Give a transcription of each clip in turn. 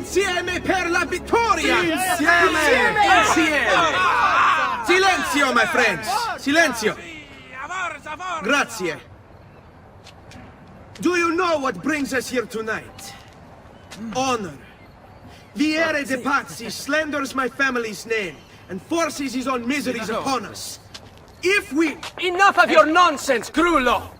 Insieme per la vittoria! Insieme! Insieme! Silenzio, my friends! Silenzio! Grazie. Do you know what brings us here tonight? Honor. Viere de Pazzi slanders my family's name and forces his own miseries upon us. If we... Enough of your nonsense, Grullo!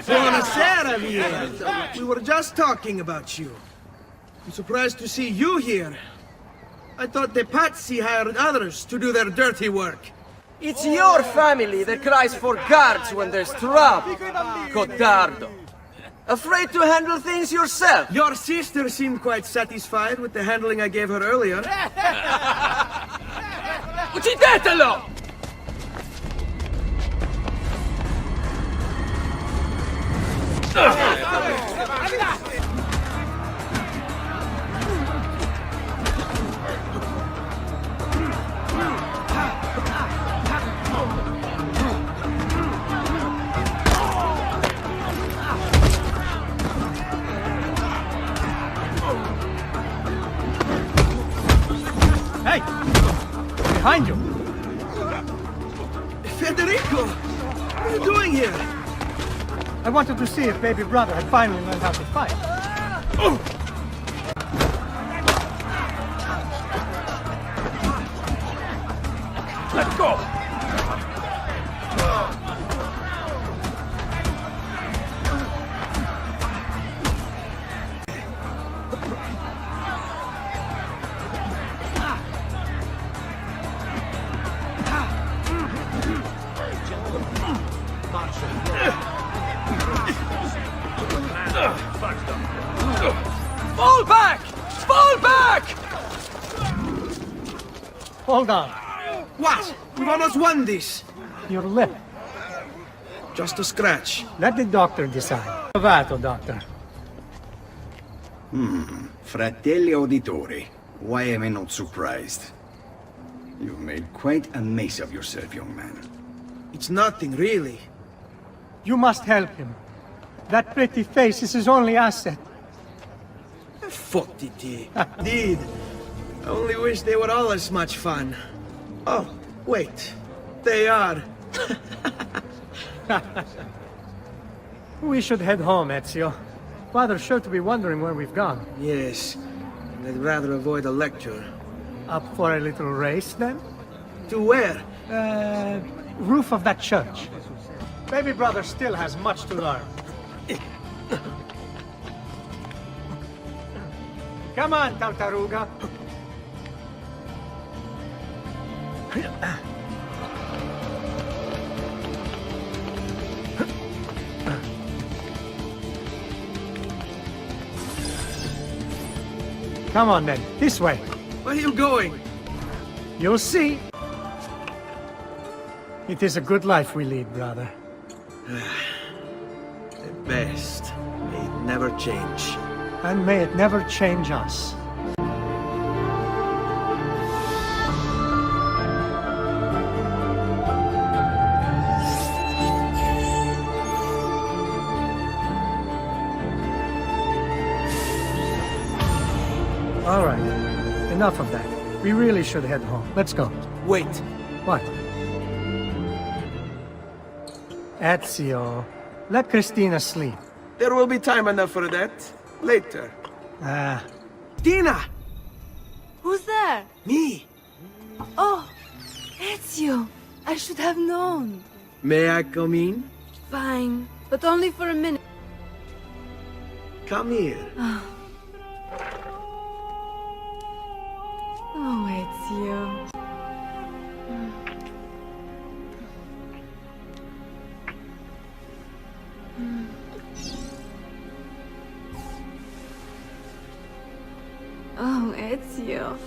Buonasera, Viere. We were just talking about you. I'm surprised to see you here. I thought the Pazzi hired others to do their dirty work. It's your family that cries for guards when there's trouble, Codardo. Afraid to handle things yourself? Your sister seemed quite satisfied with the handling I gave her earlier. Uccidetelo! Hey! Behind you! Federico! What are you doing here? I wanted to see if baby brother had finally learned how to fight. Let go! Fall back! Fall back! Hold on. What? We've almost won this. Your lip. Just a scratch. Let the doctor decide. Provato, doctor. Fratelli auditori, why am I not surprised? You've made quite a mess of yourself, young man. It's nothing, really. You must help him. That pretty face is his only asset. Fottiti. Did. I only wish they were all as much fun. Oh, wait. They are. We should head home, Ezio. Father's sure to be wondering where we've gone. Yes. And I'd rather avoid a lecture. Up for a little race, then? To where? Roof of that church. Baby brother still has much to learn. Come on, Tartaruga. Come on then, this way. Where are you going? You'll see. It is a good life we lead, brother. The best. May it never change. And may it never change us. All right. Enough of that. We really should head home. Let's go. Wait. What? Ezio, let Christina sleep. There will be time enough for that. Later. Tina! Who's there? Me! Oh, Ezio. I should have known. May I come in? Fine, but only for a minute. Come here. Oh, Ezio. Oh, Ezio.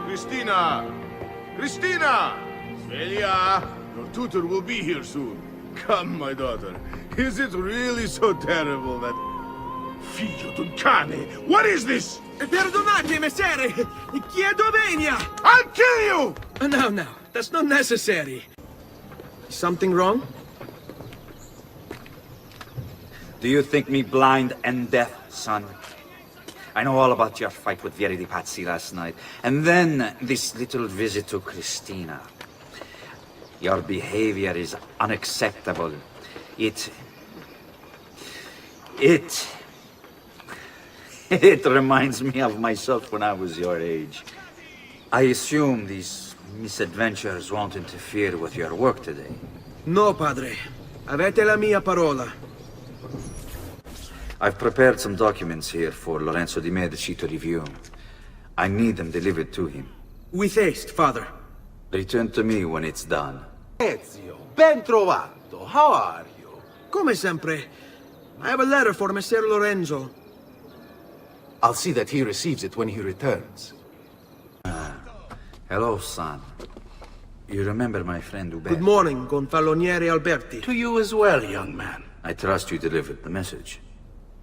Cristina! Cristina! Svelia! Your tutor will be here soon. Come, my daughter. Is it really so terrible that... Figlio d'un cane! What is this? Perdonate, messere! Chiedo venia! I'll kill you! No, that's not necessary. Is something wrong? Do you think me blind and deaf, son? I know all about your fight with Vieri di Pazzi last night, and then this little visit to Christina. Your behavior is unacceptable. It reminds me of myself when I was your age. I assume these misadventures won't interfere with your work today. No, padre. Avete la mia parola. I've prepared some documents here for Lorenzo di Medici to review. I need them delivered to him. With haste, father. Return to me when it's done. Ezio, ben trovato. How are you? Come sempre. I have a letter for Messer Lorenzo. I'll see that he receives it when he returns. Hello, son. You remember my friend Uber? Good morning, Gonfaloniere Alberti. To you as well, young man. I trust you delivered the message.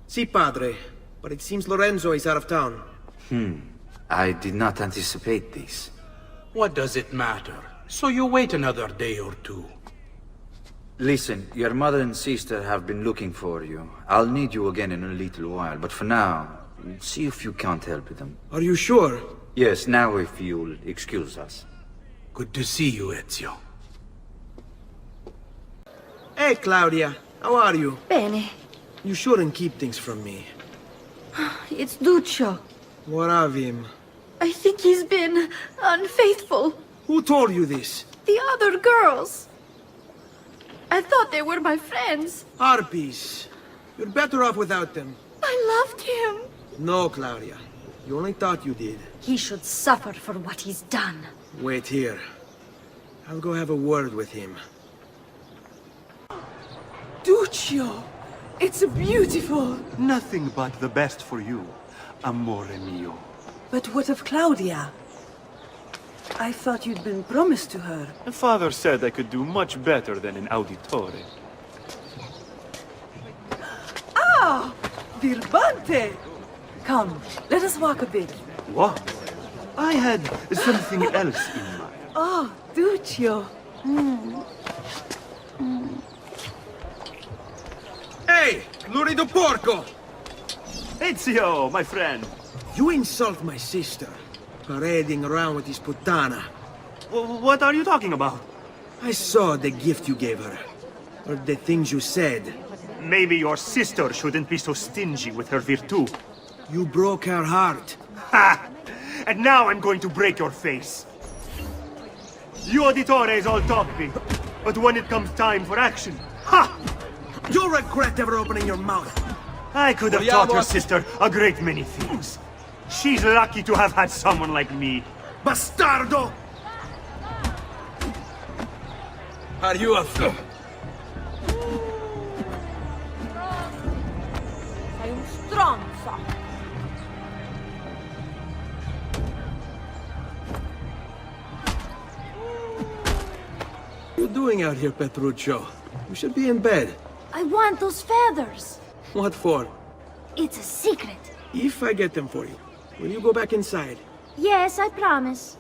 Si, padre. But it seems Lorenzo is out of town. I did not anticipate this. What does it matter? So you wait another day or two. Listen, your mother and sister have been looking for you. I'll need you again in a little while, but for now, see if you can't help them. Are you sure? Yes, now if you'll excuse us. Good to see you, Ezio. Hey, Claudia. How are you? Bene. You shouldn't keep things from me. It's Duccio. What of him? I think he's been unfaithful. Who told you this? The other girls. I thought they were my friends. Harpies. You're better off without them. I loved him. No, Claudia. You only thought you did. He should suffer for what he's done. Wait here. I'll go have a word with him. Duccio! It's beautiful! Nothing but the best for you, amore mio. But what of Claudia? I thought you'd been promised to her. Father said I could do much better than an auditore. Ah! Birbante! Come, let us walk a bit. What? I had something else in mind. Oh, Duccio. Hey! Lurido porco! Ezio, my friend. You insult my sister. Parading around with this puttana. What are you talking about? I saw the gift you gave her. Or the things you said. Maybe your sister shouldn't be so stingy with her virtù. You broke her heart. Ha! And now I'm going to break your face. You auditores all talk big, but when it comes time for action, ha! You'll regret ever opening your mouth. I could have taught your sister a great many things. She's lucky to have had someone like me. Bastardo! Are you a fool? Sei un stronzo. What are you doing out here, Petruccio? You should be in bed. I want those feathers. What for? It's a secret. If I get them for you, will you go back inside? Yes, I promise.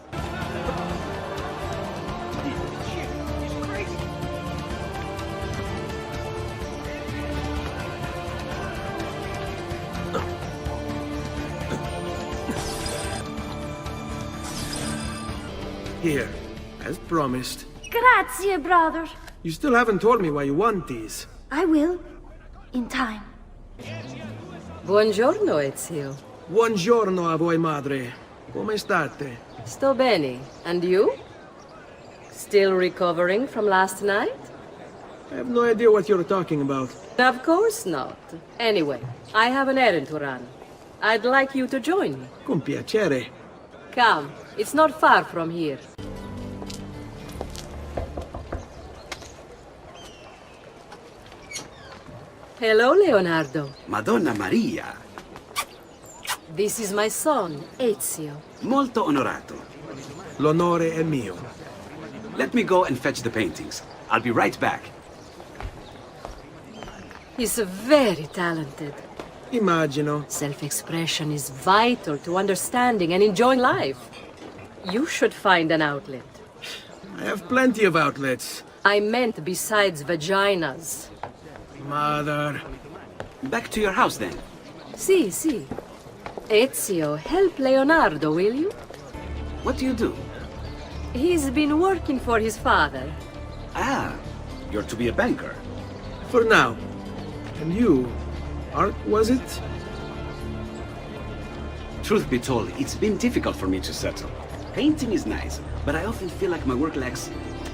Here, as promised. Grazie, brother. You still haven't told me why you want these. I will. In time. Buongiorno, Ezio. Buongiorno a voi, madre. Come state? Sto bene. And you? Still recovering from last night? I have no idea what you're talking about. Of course not. Anyway, I have an errand to run. I'd like you to join me. Con piacere. Come, it's not far from here. Hello, Leonardo. Madonna Maria. This is my son, Ezio. Molto onorato. L'onore è mio. Let me go and fetch the paintings. I'll be right back. He's very talented. Immagino. Self-expression is vital to understanding and enjoying life. You should find an outlet. I have plenty of outlets. I meant besides vaginas. Mother. Back to your house then. Si, si. Ezio, help Leonardo, will you? What do you do? He's been working for his father. Ah, you're to be a banker. For now. And you? Art, was it? Truth be told, it's been difficult for me to settle. Painting is nice, but I often feel like my work lacks,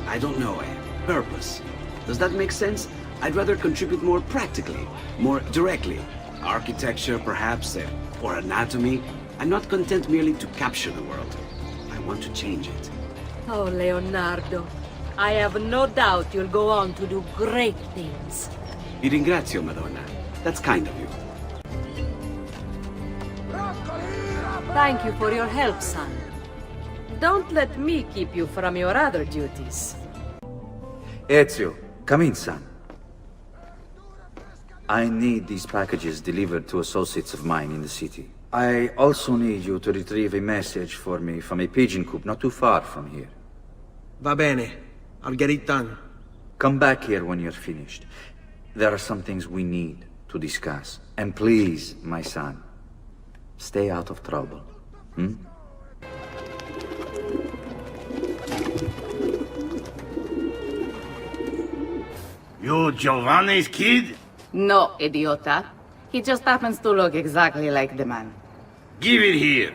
I don't know, a purpose. Does that make sense? I'd rather contribute more practically, more directly. Architecture, perhaps, or anatomy. I'm not content merely to capture the world. I want to change it. Oh, Leonardo. I have no doubt you'll go on to do great things. Vi ringrazio, Madonna. That's kind of you. Thank you for your help, son. Don't let me keep you from your other duties. Ezio, come in, son. I need these packages delivered to associates of mine in the city. I also need you to retrieve a message for me from a pigeon coop not too far from here. Va bene. I'll get it done. Come back here when you're finished. There are some things we need to discuss. And please, my son, stay out of trouble. Hmm? You Giovanni's kid? No, idiota. He just happens to look exactly like the man. Give it here.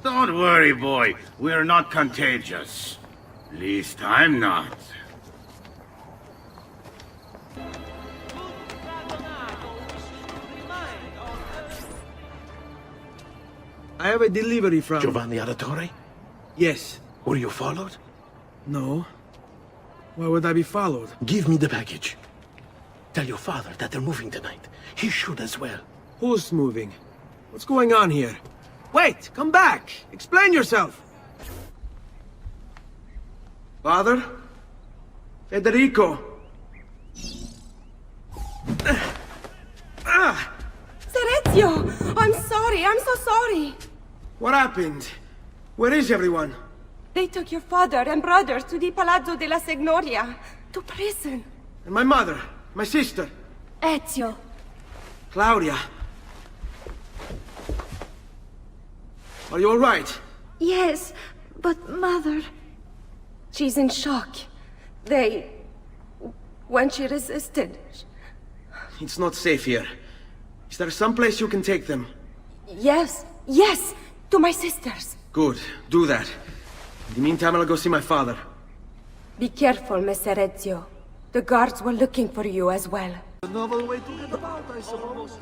Don't worry, boy. We're not contagious. Least I'm not. I have a delivery from... Giovanni Auditore? Yes. Were you followed? No. Why would I be followed? Give me the package. Tell your father that they're moving tonight. He should as well. Who's moving? What's going on here? Wait! Come back! Explain yourself! Father? Federico! Serezio! I'm sorry, I'm so sorry. What happened? Where is everyone? They took your father and brothers to the Palazzo della Signoria, to prison. And my mother? My sister? Ezio. Claudia? Are you alright? Yes, but Mother... She's in shock. When she resisted... It's not safe here. Is there some place you can take them? Yes, yes! To my sisters. Good. Do that. In the meantime, I'll go see my father. Be careful, Messer Ezio. The guards were looking for you as well. A novel way to get about, I suppose.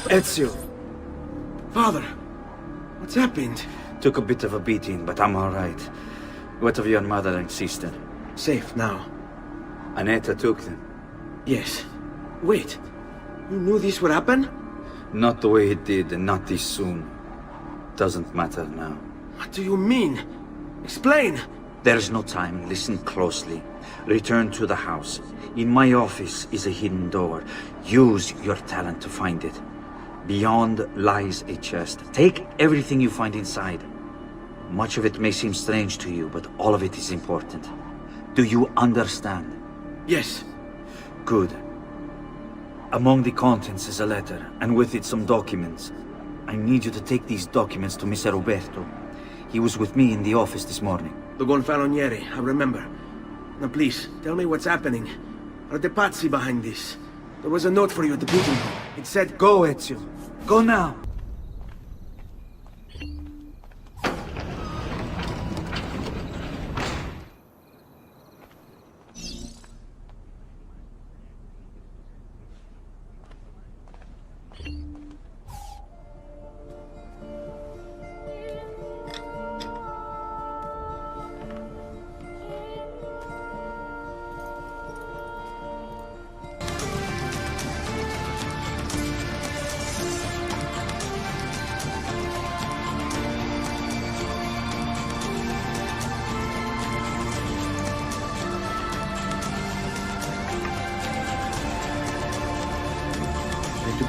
Ezio. Father, what's happened? Took a bit of a beating, but I'm all right. What of your mother and sister? Safe now. Annetta took them. Yes. Wait. You knew this would happen? Not the way it did, and not this soon. Doesn't matter now. What do you mean? Explain! There's no time. Listen closely. Return to the house. In my office is a hidden door. Use your talent to find it. Beyond lies a chest. Take everything you find inside. Much of it may seem strange to you, but all of it is important. Do you understand? Yes. Good. Among the contents is a letter, and with it some documents. I need you to take these documents to Mr. Roberto. He was with me in the office this morning. The Gonfaloniere, I remember. Now please, tell me what's happening. Are the Pazzi behind this? There was a note for you at the pigeonhole. It said, "Go, Ezio. Go now."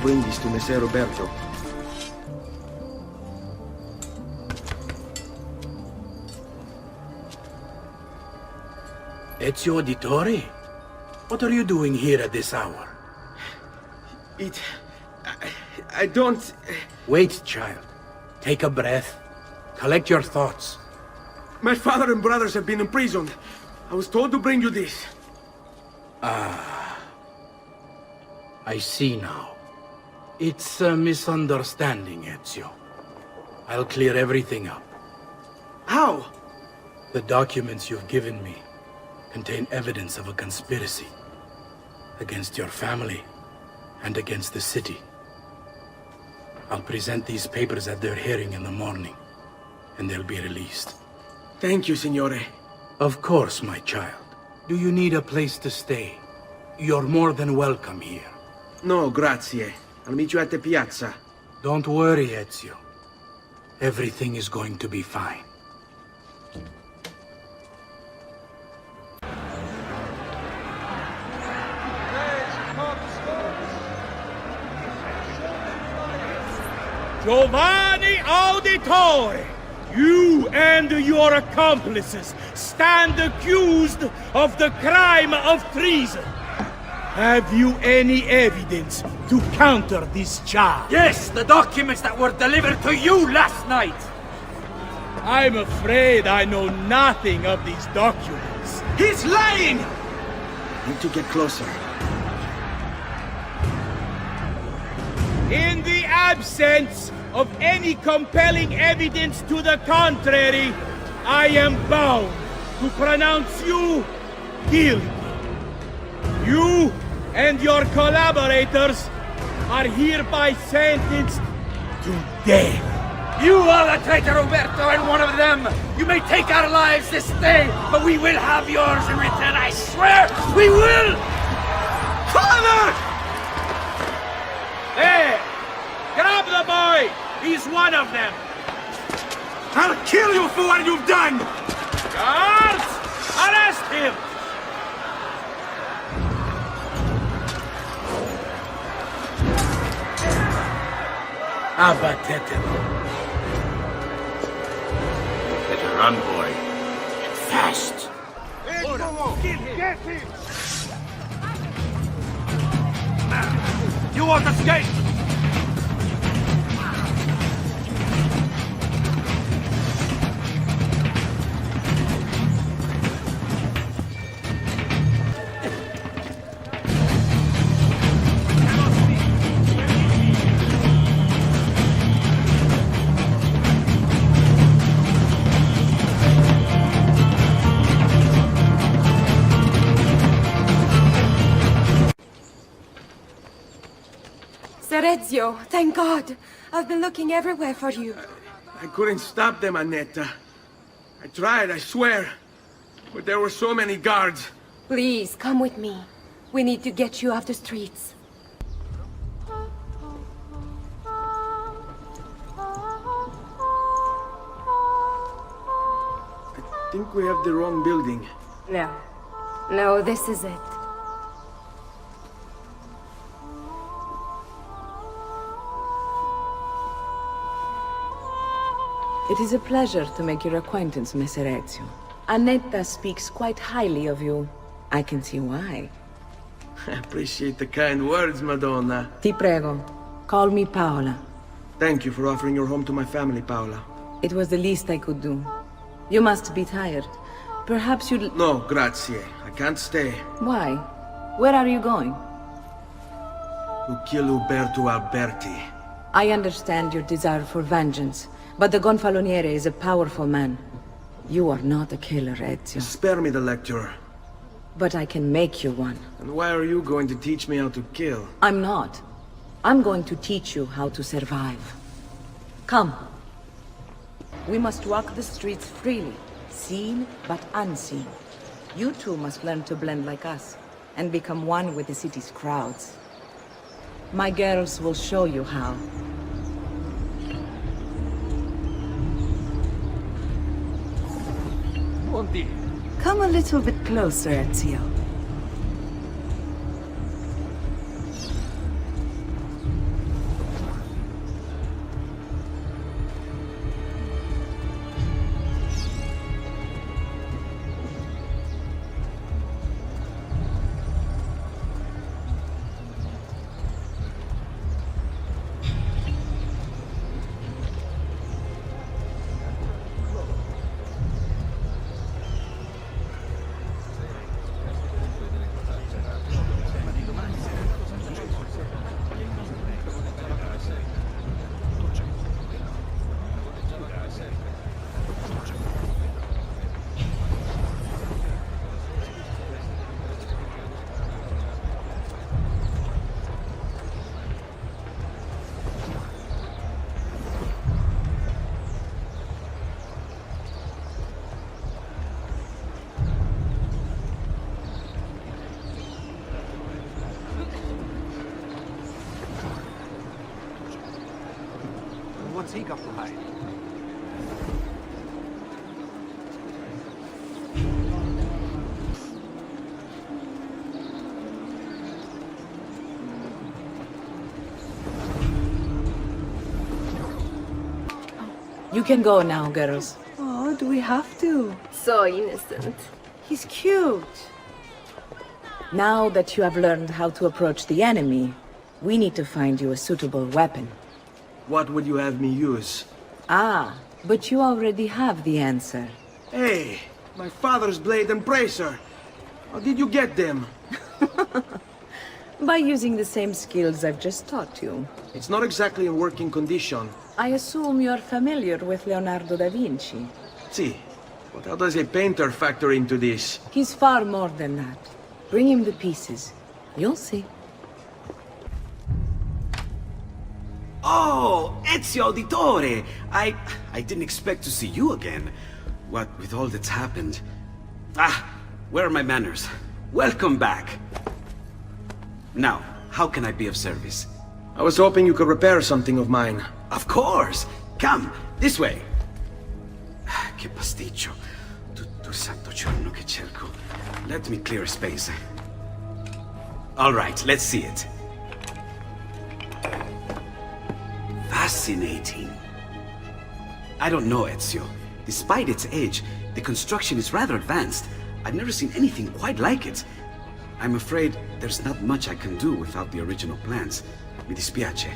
bring this to Messer Roberto. Ezio Auditore? What are you doing here at this hour? I don't... Wait, child. Take a breath. Collect your thoughts. My father and brothers have been imprisoned. I was told to bring you this. Ah. I see now. It's a misunderstanding, Ezio. I'll clear everything up. How? The documents you've given me contain evidence of a conspiracy against your family and against the city. I'll present these papers at their hearing in the morning, and they'll be released. Thank you, Signore. Of course, my child. Do you need a place to stay? You're more than welcome here. No, grazie. I'll meet you at the piazza. Don't worry, Ezio. Everything is going to be fine. Giovanni Auditore, you and your accomplices stand accused of the crime of treason. Have you any evidence to counter this charge? Yes, the documents that were delivered to you last night. I'm afraid I know nothing of these documents. He's lying! Need to get closer. In the absence of any compelling evidence to the contrary, I am bound to pronounce you guilty. You and your collaborators are hereby sentenced to death. You are the traitor, Roberto, and one of them. You may take our lives this day, but we will have yours in return, I swear! We will! Father! There! Grab the boy! He's one of them! I'll kill you for what you've done! Guards! Arrest him! Abatetelo. Better run, boy. Fast! Get him! You won't escape! Ezio, thank God. I've been looking everywhere for you. I couldn't stop them, Annetta. I tried, I swear. But there were so many guards. Please, come with me. We need to get you off the streets. I think we have the wrong building. No. No, this is it. It is a pleasure to make your acquaintance, Messer Ezio. Annetta speaks quite highly of you. I can see why. I appreciate the kind words, Madonna. Ti prego, call me Paola. Thank you for offering your home to my family, Paola. It was the least I could do. You must be tired. Perhaps you'd... No, grazie. I can't stay. Why? Where are you going? To kill Uberto Alberti. I understand your desire for vengeance, but the Gonfaloniere is a powerful man. You are not a killer, Ezio. Spare me the lecture. But I can make you one. And why are you going to teach me how to kill? I'm not. I'm going to teach you how to survive. Come. We must walk the streets freely, seen but unseen. You too must learn to blend like us, and become one with the city's crowds. My girls will show you how. Come a little bit closer, Ezio. Tigerfly. You can go now, girls. Oh, do we have to? So innocent. He's cute. Now that you have learned how to approach the enemy, we need to find you a suitable weapon. What would you have me use? Ah, but you already have the answer. Hey, my father's blade and bracer. How did you get them? By using the same skills I've just taught you. It's not exactly in working condition. I assume you're familiar with Leonardo da Vinci. See, but how does a painter factor into this? He's far more than that. Bring him the pieces. You'll see. Oh, Ezio Auditore! I didn't expect to see you again. What with all that's happened. Ah, where are my manners? Welcome back. Now, how can I be of service? I was hoping you could repair something of mine. Of course! Come, this way! Che pasticcio. Tutto il santo giorno che cerco. Let me clear a space. All right, let's see it. Fascinating. I don't know, Ezio. Despite its age, the construction is rather advanced. I've never seen anything quite like it. I'm afraid there's not much I can do without the original plans. Mi dispiace.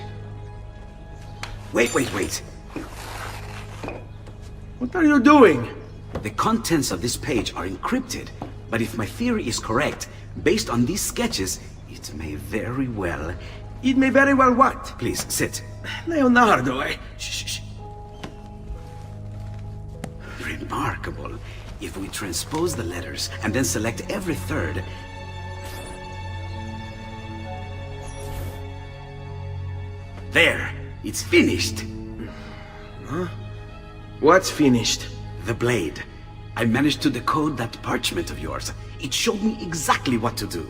Wait. What are you doing? The contents of this page are encrypted, but if my theory is correct, based on these sketches, it may very well... It may very well what? Please, sit. Leonardo, eh? Shh. Remarkable. If we transpose the letters and then select every third... There! It's finished! Huh? What's finished? The blade. I managed to decode that parchment of yours. It showed me exactly what to do.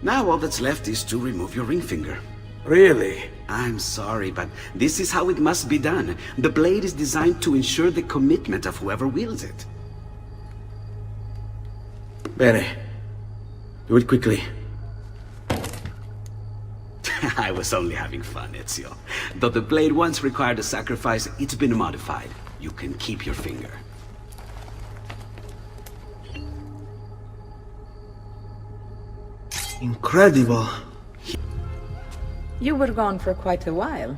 Now all that's left is to remove your ring finger. Really? I'm sorry, but this is how it must be done. The blade is designed to ensure the commitment of whoever wields it. Bene. Do it quickly. I was only having fun, Ezio. Though the blade once required a sacrifice, it's been modified. You can keep your finger. Incredible. You were gone for quite a while.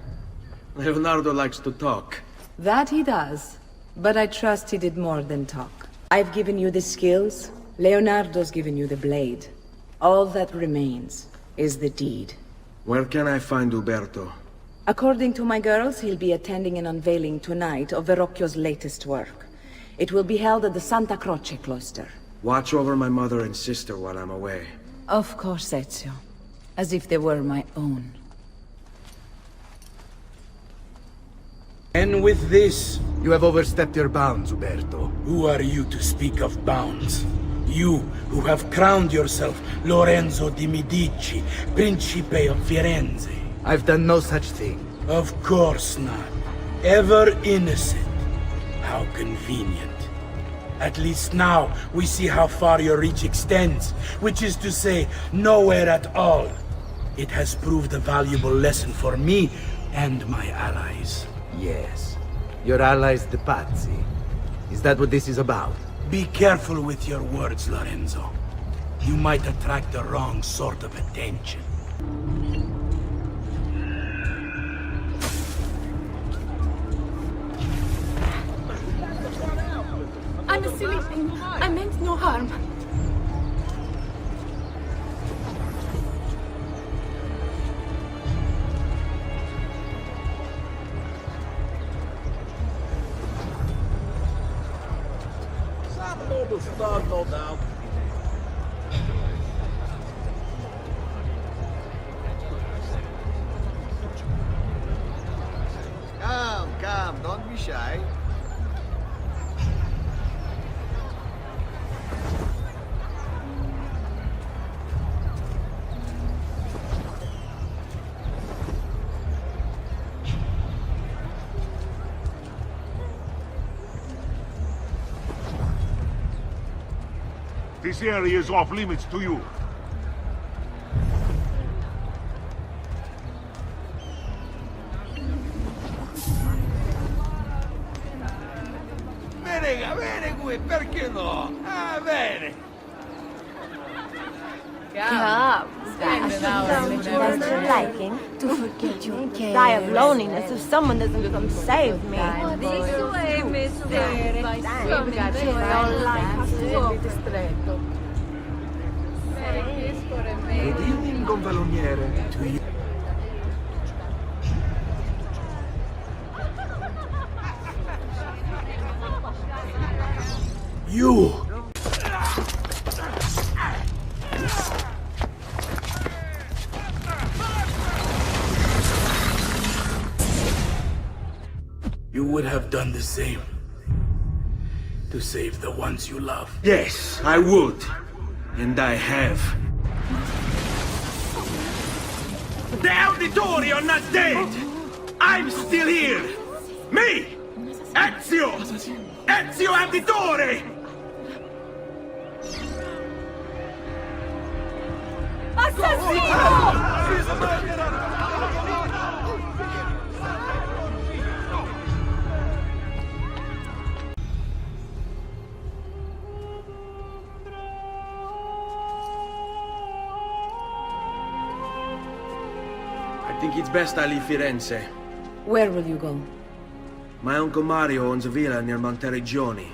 Leonardo likes to talk. That he does. But I trust he did more than talk. I've given you the skills. Leonardo's given you the blade. All that remains is the deed. Where can I find Uberto? According to my girls, he'll be attending an unveiling tonight of Verrocchio's latest work. It will be held at the Santa Croce cloister. Watch over my mother and sister while I'm away. Of course, Ezio. As if they were my own. And with this... You have overstepped your bounds, Uberto. Who are you to speak of bounds? You, who have crowned yourself Lorenzo di Medici, Principe of Firenze. I've done no such thing. Of course not. Ever innocent. How convenient. At least now, we see how far your reach extends, which is to say, nowhere at all. It has proved a valuable lesson for me and my allies. Yes. Your allies, the Pazzi. Is that what this is about? Be careful with your words, Lorenzo. You might attract the wrong sort of attention. I'm a silly thing. I meant no harm. No doubt. Come, don't be shy. This area is off limits to you. Bene qui, perché no? Ah, bene. That's your liking to forget you die of loneliness if someone doesn't come save me. Good evening, gonfaloniere. To you. You! You would have done the same. To save the ones you love. Yes, I would. And I have. The auditori are not dead! I'm still here! Me! Ezio! Ezio Auditore! I think it's best I leave Firenze. Where will you go? My uncle Mario owns a villa near Monteregioni.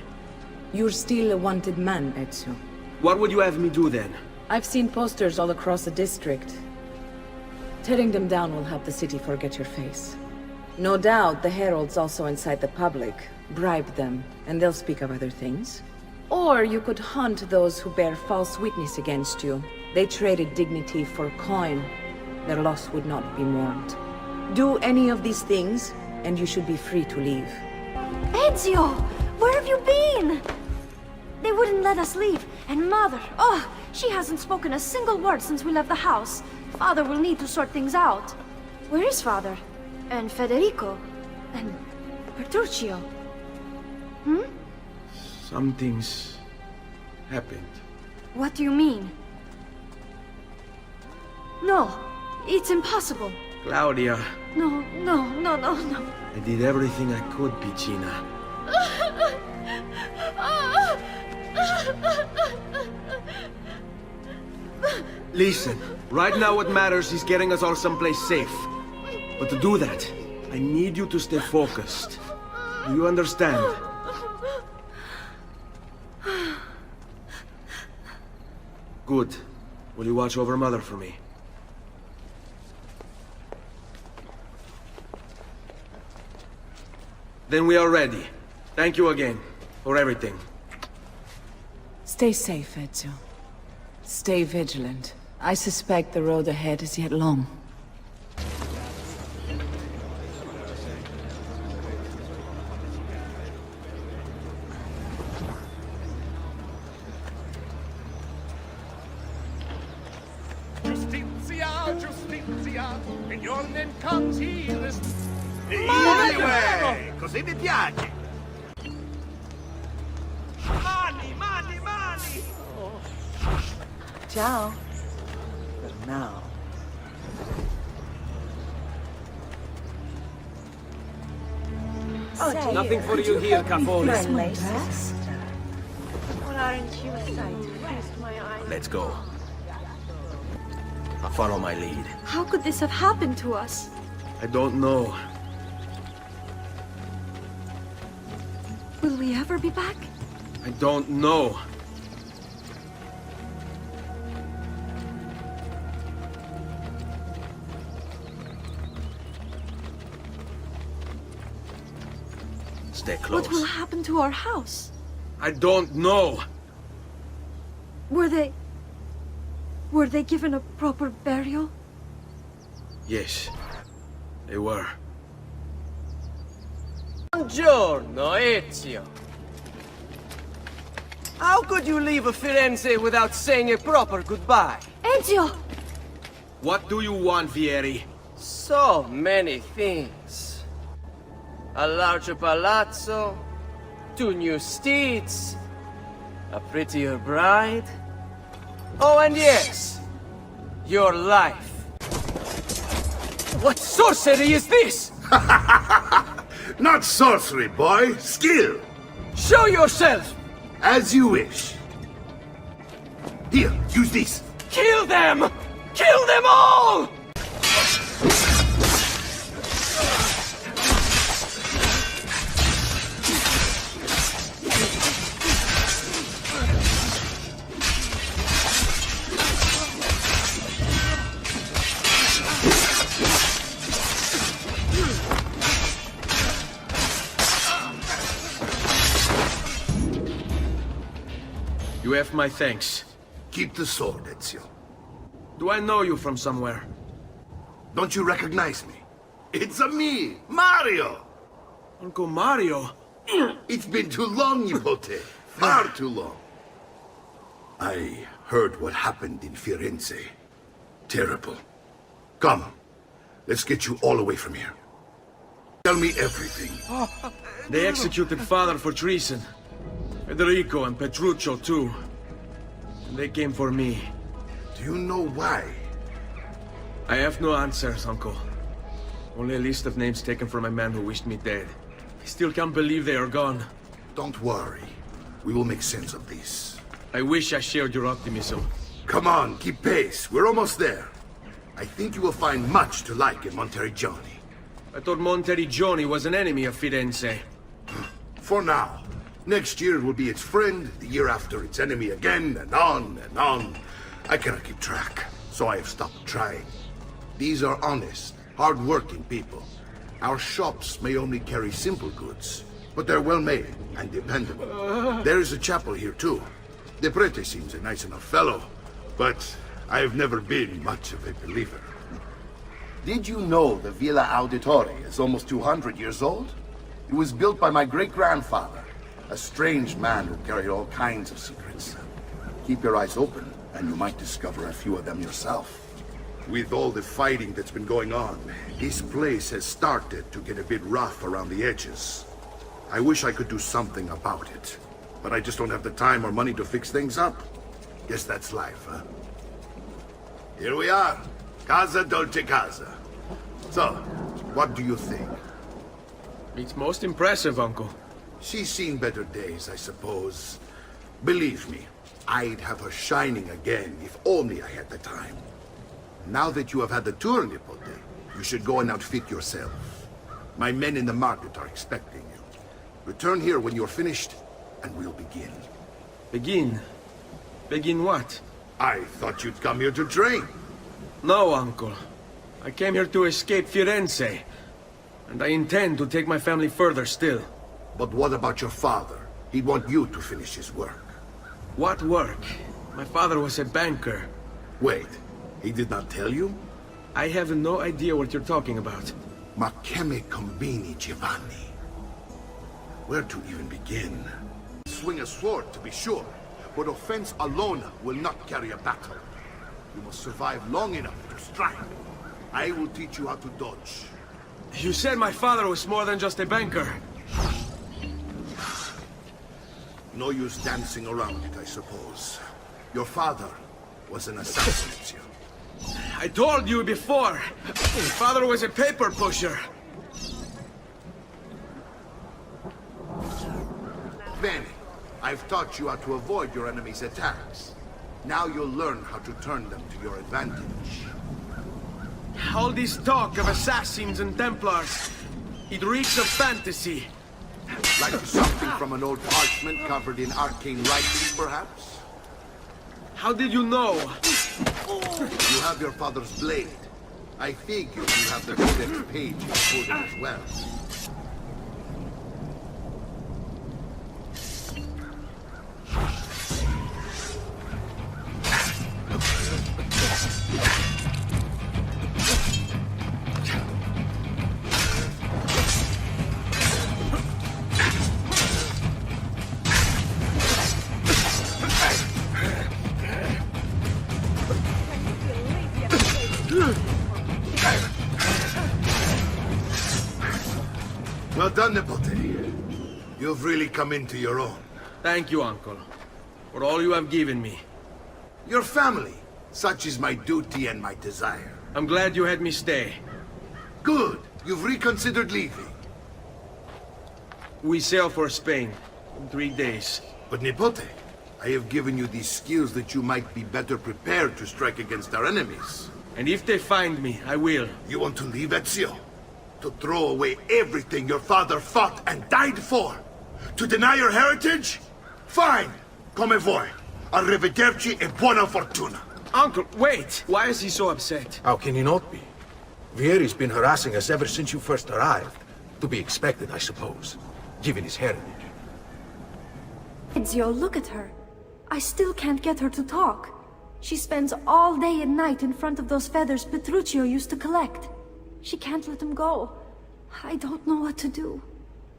You're still a wanted man, Ezio. What would you have me do then? I've seen posters all across the district. Tearing them down will help the city forget your face. No doubt the heralds also incite the public. Bribe them, and they'll speak of other things. Or you could hunt those who bear false witness against you. They traded dignity for coin. Their loss would not be mourned. Do any of these things, and you should be free to leave. Ezio! Where have you been? They wouldn't let us leave. And Mother, oh, she hasn't spoken a single word since we left the house. Father will need to sort things out. Where is Father? And Federico? And Petruccio? Hmm? Something's happened. What do you mean? No, it's impossible. Claudia, No. I did everything I could, Piccina. Listen, right now what matters is getting us all someplace safe. But to do that, I need you to stay focused. Do you understand? Good. Will you watch over Mother for me? Then we are ready. Thank you again for everything. Stay safe, Ezio. Stay vigilant. I suspect the road ahead is yet long. Giustizia, in your name comes healers. Così mi piace! Mani! Ciao. But now... Oh, Nothing for you here, Capone. Well, aren't you a sight to feast my eyes? Let's go. Follow my lead. How could this have happened to us? I don't know. Will we ever be back? I don't know. Stay close. What will happen to our house? I don't know. Were they given a proper burial? Yes, they were. Buongiorno, Ezio. How could you leave Firenze without saying a proper goodbye? Ezio! What do you want, Vieri? So many things. A larger palazzo, 2 new steeds, a prettier bride. Oh, and yes, your life. What sorcery is this? Not sorcery, boy. Skill. Show yourself! As you wish. Here, use this. Kill them! Kill them all! You have my thanks. Keep the sword, Ezio. Do I know you from somewhere? Don't you recognize me? It's me, Mario! Uncle Mario? It's been too long, Nipote. Far too long. I heard what happened in Firenze. Terrible. Come, let's get you all away from here. Tell me everything. They executed father for treason. Federico and Petruccio too. And they came for me. Do you know why? I have no answers, Uncle. Only a list of names taken from a man who wished me dead. I still can't believe they are gone. Don't worry. We will make sense of this. I wish I shared your optimism. Come on, keep pace. We're almost there. I think you will find much to like in Monteriggioni. I thought Monteriggioni was an enemy of Firenze. For now. Next year it will be its friend, the year after its enemy again, and on and on. I cannot keep track, so I have stopped trying. These are honest, hard-working people. Our shops may only carry simple goods, but they're well-made and dependable. There is a chapel here, too. The prete seems a nice enough fellow, but I have never been much of a believer. Did you know the Villa Auditore is almost 200 years old? It was built by my great-grandfather, a strange man who carried all kinds of secrets. Keep your eyes open, and you might discover a few of them yourself. With all the fighting that's been going on, this place has started to get a bit rough around the edges. I wish I could do something about it, but I just don't have the time or money to fix things up. Guess that's life, huh? Here we are. Casa Dolce Casa. So, what do you think? It's most impressive, Uncle. She's seen better days, I suppose. Believe me, I'd have her shining again if only I had the time. Now that you have had the tour, Nipote, you should go and outfit yourself. My men in the market are expecting you. Return here when you're finished, and we'll begin. Begin? Begin what? I thought you'd come here to train. No, Uncle. I came here to escape Firenze. And I intend to take my family further still. But what about your father? He'd want you to finish his work. What work? My father was a banker. Wait, he did not tell you? I have no idea what you're talking about. Ma che me combini, Giovanni? Where to even begin? Swing a sword, to be sure, but offense alone will not carry a battle. You must survive long enough to strike. I will teach you how to dodge. You said my father was more than just a banker. No use dancing around it, I suppose. Your father was an assassin, Ezio. I told you before. My father was a paper pusher. Bene, I've taught you how to avoid your enemy's attacks. Now you'll learn how to turn them to your advantage. All this talk of assassins and Templars, it reeks of fantasy. Like something from an old parchment covered in arcane writing, perhaps? How did you know? You have your father's blade. I figured you have the codex page encoded as well. Well done, Nipote. You've really come into your own. Thank you, Uncle, for all you have given me. Your family. Such is my duty and my desire. I'm glad you had me stay. Good. You've reconsidered leaving. We sail for Spain in 3 days. But Nipote, I have given you these skills that you might be better prepared to strike against our enemies. And if they find me, I will. You want to leave Ezio? To throw away everything your father fought and died for? To deny your heritage? Fine. Come vuoi. Arrivederci e buona fortuna. Uncle, wait! Why is he so upset? How can he not be? Vieri's been harassing us ever since you first arrived. To be expected, I suppose, given his heritage. Ezio, look at her. I still can't get her to talk. She spends all day and night in front of those feathers Petruchio used to collect. She can't let them go. I don't know what to do.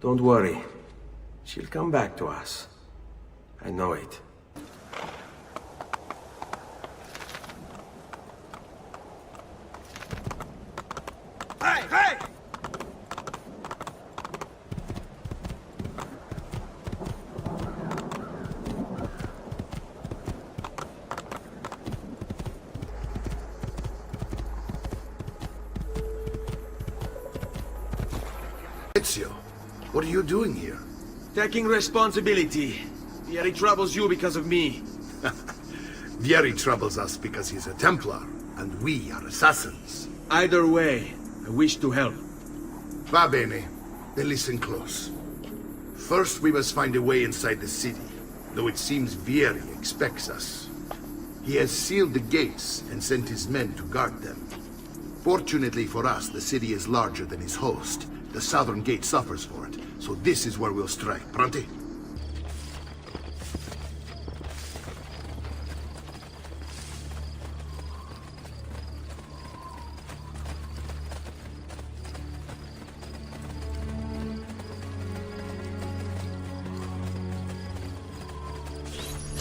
Don't worry. She'll come back to us. I know it. Hey, hey! Ezio, what are you doing here? Taking responsibility. Vieri troubles you because of me. Vieri troubles us because he's a Templar, and we are assassins. Either way, I wish to help. Va bene. Then listen close. First, we must find a way inside the city, though it seems Vieri expects us. He has sealed the gates and sent his men to guard them. Fortunately for us, the city is larger than his host. The southern gate suffers for it, so this is where we'll strike. Pronti?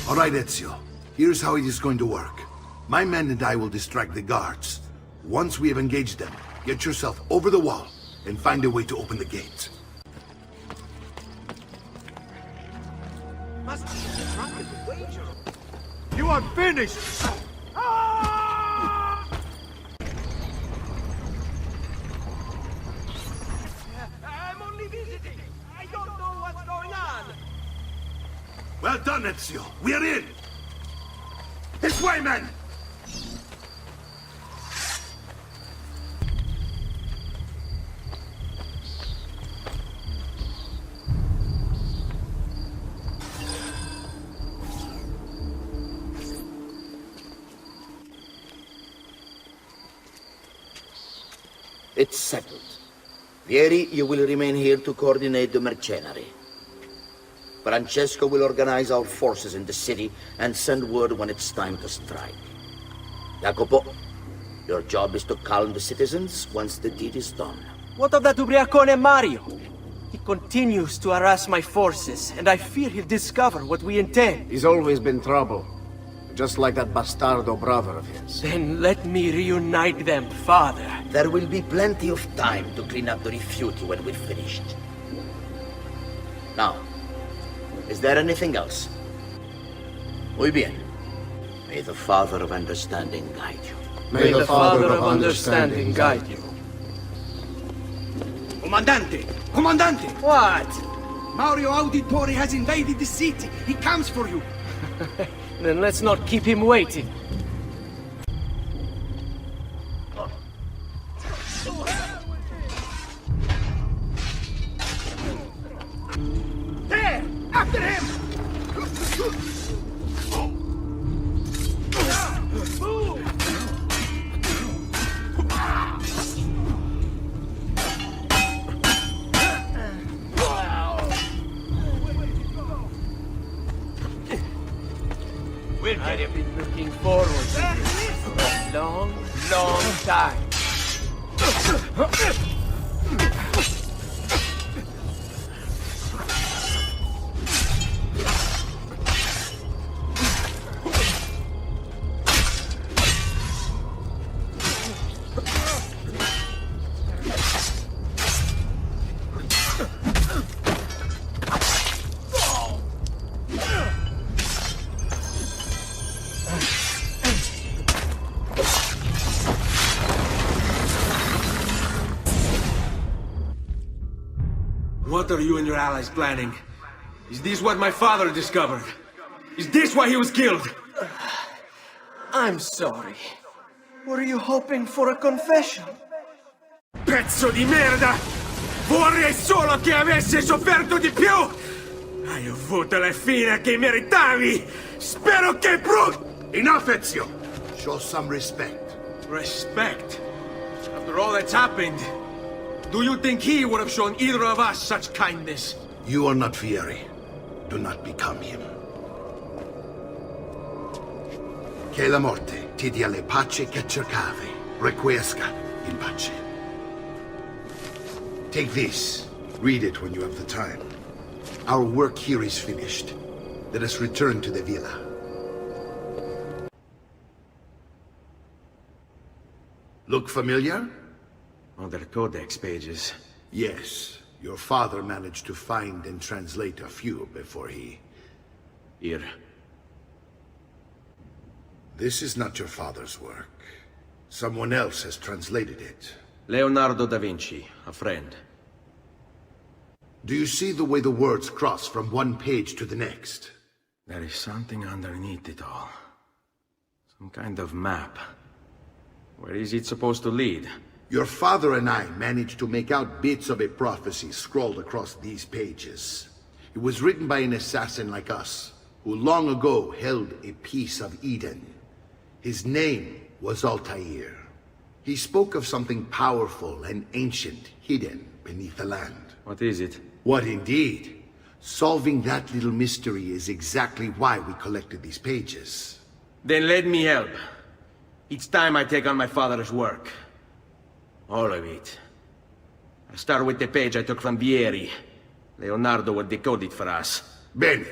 All right, Ezio. Here's how it is going to work. My men and I will distract the guards. Once we have engaged them, get yourself over the wall and find a way to open the gate. You are finished! I'm only visiting. I don't know what's going on. Well done, Ezio. We're in! This way, men! It's settled. Vieri, you will remain here to coordinate the mercenary. Francesco will organize our forces in the city and send word when it's time to strike. Jacopo, your job is to calm the citizens once the deed is done. What of that ubriacone Mario? He continues to harass my forces, and I fear he'll discover what we intend. He's always been trouble. Just like that bastardo brother of his. Then let me reunite them, father. There will be plenty of time to clean up the rifiuti when we're finished. Now, is there anything else? Muy bien. May the Father of Understanding guide you. May the Father of Understanding guide you. Comandante! Comandante! What? Mario Auditore has invaded the city. He comes for you. Then let's not keep him waiting. There! After him! I've been looking forward to this for a long, long time. What are you and your allies planning? Is this what my father discovered? Is this why he was killed? I'm sorry. Were you hoping for a confession? Pezzo di merda! Vorrei solo che avessi sofferto di più! Hai avuto la fine che meritavi! Spero che Enough, Ezio! Show some respect. Respect? After all that's happened, do you think he would have shown either of us such kindness? You are not Fieri. Do not become him. Che la morte ti dia le pace che cercavi. Requiesca in pace. Take this. Read it when you have the time. Our work here is finished. Let us return to the villa. Look familiar? Other codex pages. Yes. Your father managed to find and translate a few before he... Here. This is not your father's work. Someone else has translated it. Leonardo da Vinci, a friend. Do you see the way the words cross from one page to the next? There is something underneath it all. Some kind of map. Where is it supposed to lead? Your father and I managed to make out bits of a prophecy scrawled across these pages. It was written by an assassin like us, who long ago held a piece of Eden. His name was Altair. He spoke of something powerful and ancient hidden beneath the land. What is it? What indeed? Solving that little mystery is exactly why we collected these pages. Then let me help. It's time I take on my father's work. All of it. I'll start with the page I took from Vieri. Leonardo will decode it for us. Bene.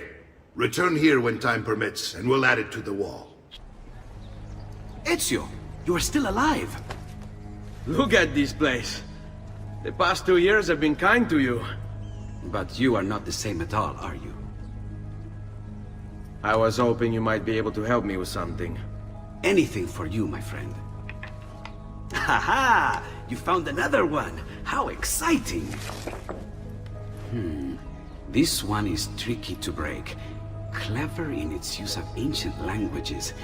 Return here when time permits, and we'll add it to the wall. Ezio, you are still alive. Look at this place. The past 2 years have been kind to you. But you are not the same at all, are you? I was hoping you might be able to help me with something. Anything for you, my friend. Ha-ha! You found another one! How exciting! This one is tricky to break. Clever in its use of ancient languages.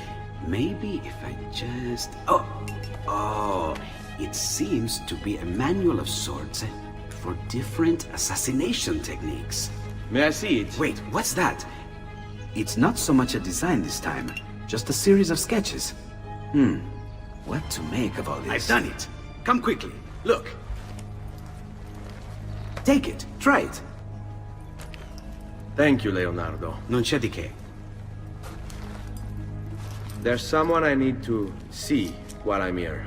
Maybe if I just... Oh! It seems to be a manual of sorts for different assassination techniques. May I see it? Wait, what's that? It's not so much a design this time, just a series of sketches. What to make of all this? I've done it! Come quickly, look! Take it, try it! Thank you, Leonardo. Non c'è di che. There's someone I need to see while I'm here.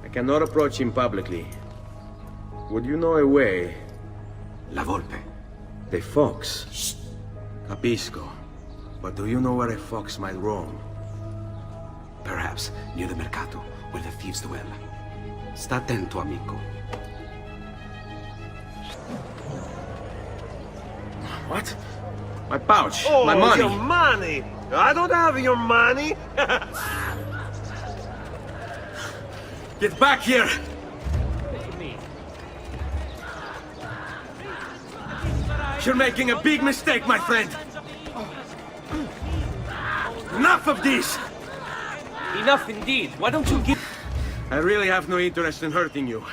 I cannot approach him publicly. Would you know a way? La Volpe. The fox. Shh. Capisco. But do you know where a fox might roam? Perhaps near the Mercato, where the thieves dwell. Sta attento, amico. What? My pouch! Oh, my money! Your money! I don't have your money! Get back here! You're making a big mistake, my friend! Enough of this! Enough indeed. Why don't you give... I really have no interest in hurting you.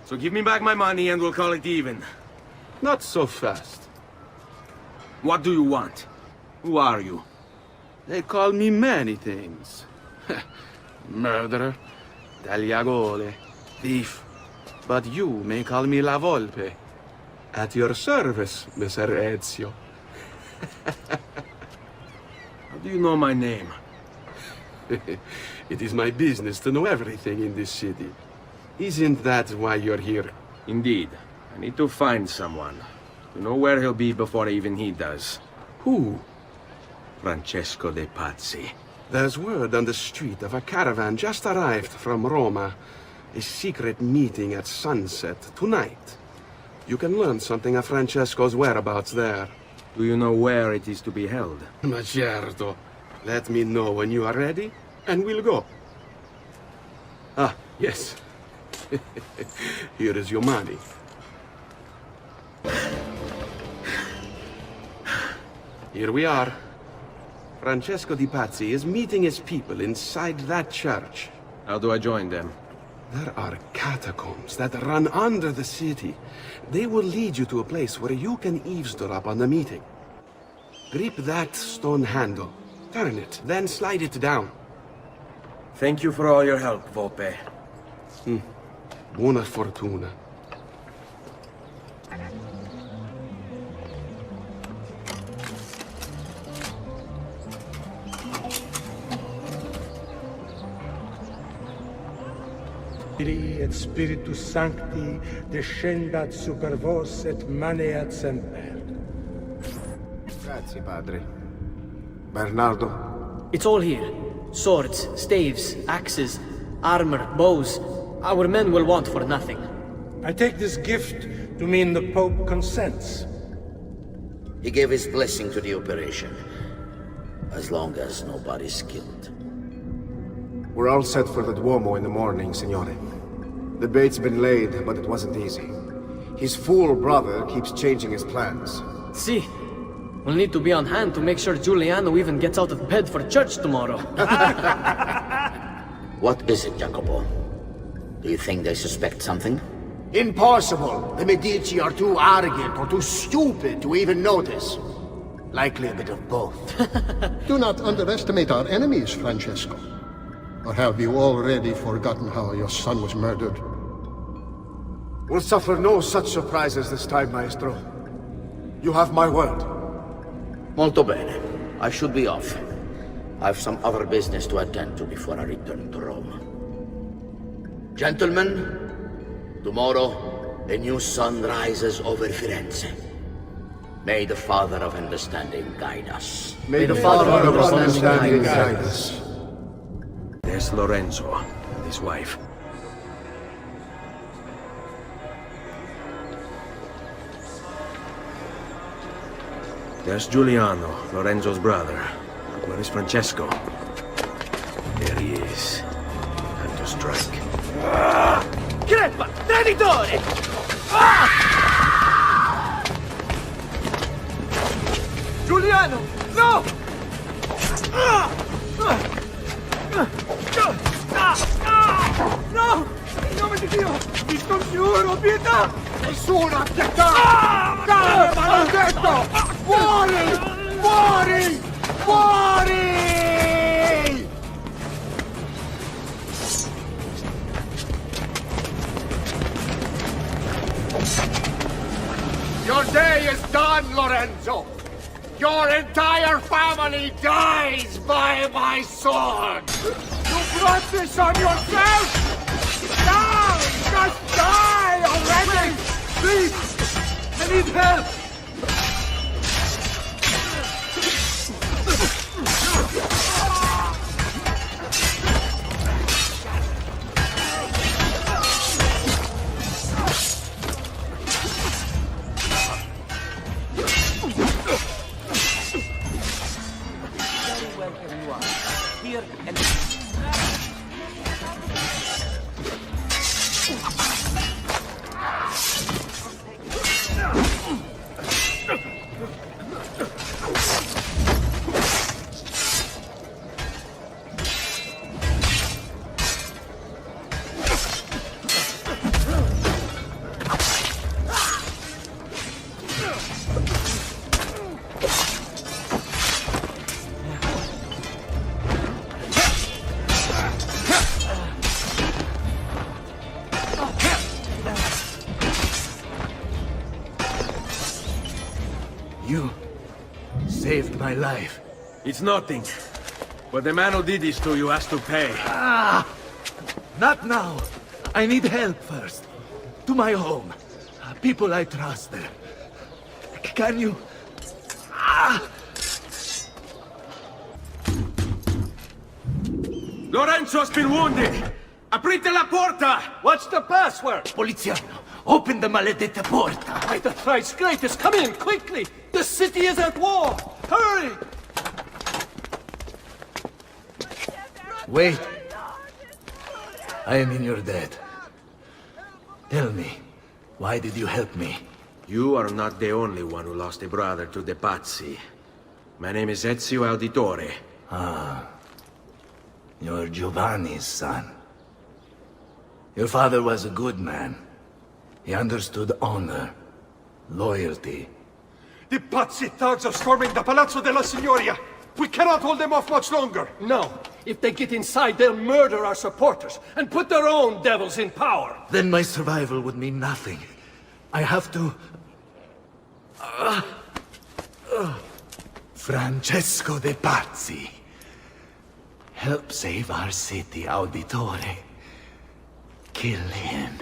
So give me back my money and we'll call it even. Not so fast. What do you want? Who are you? They call me many things. Murderer, tagliagole, thief. But you may call me La Volpe. At your service, Messer Ezio. How do you know my name? It is my business to know everything in this city. Isn't that why you're here? Indeed. I need to find someone. To know where he'll be before even he does. Who? Francesco de Pazzi. There's word on the street of a caravan just arrived from Roma. A secret meeting at sunset tonight. You can learn something of Francesco's whereabouts there. Do you know where it is to be held? Ma certo. Let me know when you are ready, and we'll go. Ah, yes. Here is your money. Here we are. Francesco Di Pazzi is meeting his people inside that church. How do I join them? There are catacombs that run under the city. They will lead you to a place where you can eavesdrop on the meeting. Grip that stone handle. Turn it, then slide it down. Thank you for all your help, Volpe. Buona fortuna. Et Spiritus Sancti descendat super vos et maneat semper. Grazie, padre. Bernardo? It's all here. Swords, staves, axes, armor, bows. Our men will want for nothing. I take this gift to mean the Pope consents. He gave his blessing to the operation. As long as nobody's killed. We're all set for the Duomo in the morning, Signore. The bait's been laid, but it wasn't easy. His fool brother keeps changing his plans. See, we'll need to be on hand to make sure Giuliano even gets out of bed for church tomorrow. What is it, Jacopo? Do you think they suspect something? Impossible! The Medici are too arrogant or too stupid to even notice. Likely a bit of both. Do not underestimate our enemies, Francesco. Or have you already forgotten how your son was murdered? We'll suffer no such surprises this time, Maestro. You have my word. Molto bene. I should be off. I've some other business to attend to before I return to Rome. Gentlemen, tomorrow a new sun rises over Firenze. May the Father of Understanding guide us. May the Father of Understanding guide us. There's Lorenzo and his wife. There's Giuliano, Lorenzo's brother. Where is Francesco? There he is. Time to strike. Crepa! Traditore! Giuliano! No! No! In nome di Dio! Vi scongiuro, pietà! Nessuno a pietà! Cane maledetto! Fuori! Fuori! Fuori! Your day is done, Lorenzo! Your entire family dies by my sword! You brought this on yourself! Die! Just die already! Please! I need help! You saved my life. It's nothing. But the man who did this to you has to pay. Ah! Not now. I need help first. To my home. People I trust there. Can you... Ah! Lorenzo has been wounded! Aprite la porta! What's the password? Poliziano, open the maledetta porta. By the thrice greatest, come in, quickly! The city is at war! Hurry! Wait. I am in your debt. Tell me, why did you help me? You are not the only one who lost a brother to the Pazzi. My name is Ezio Auditore. Ah. You're Giovanni's son. Your father was a good man. He understood honor, loyalty. The Pazzi thugs are storming the Palazzo della Signoria! We cannot hold them off much longer! No. If they get inside, they'll murder our supporters and put their own devils in power. Then my survival would mean nothing. I have to... Francesco de Pazzi. Help save our city, Auditore. Kill him.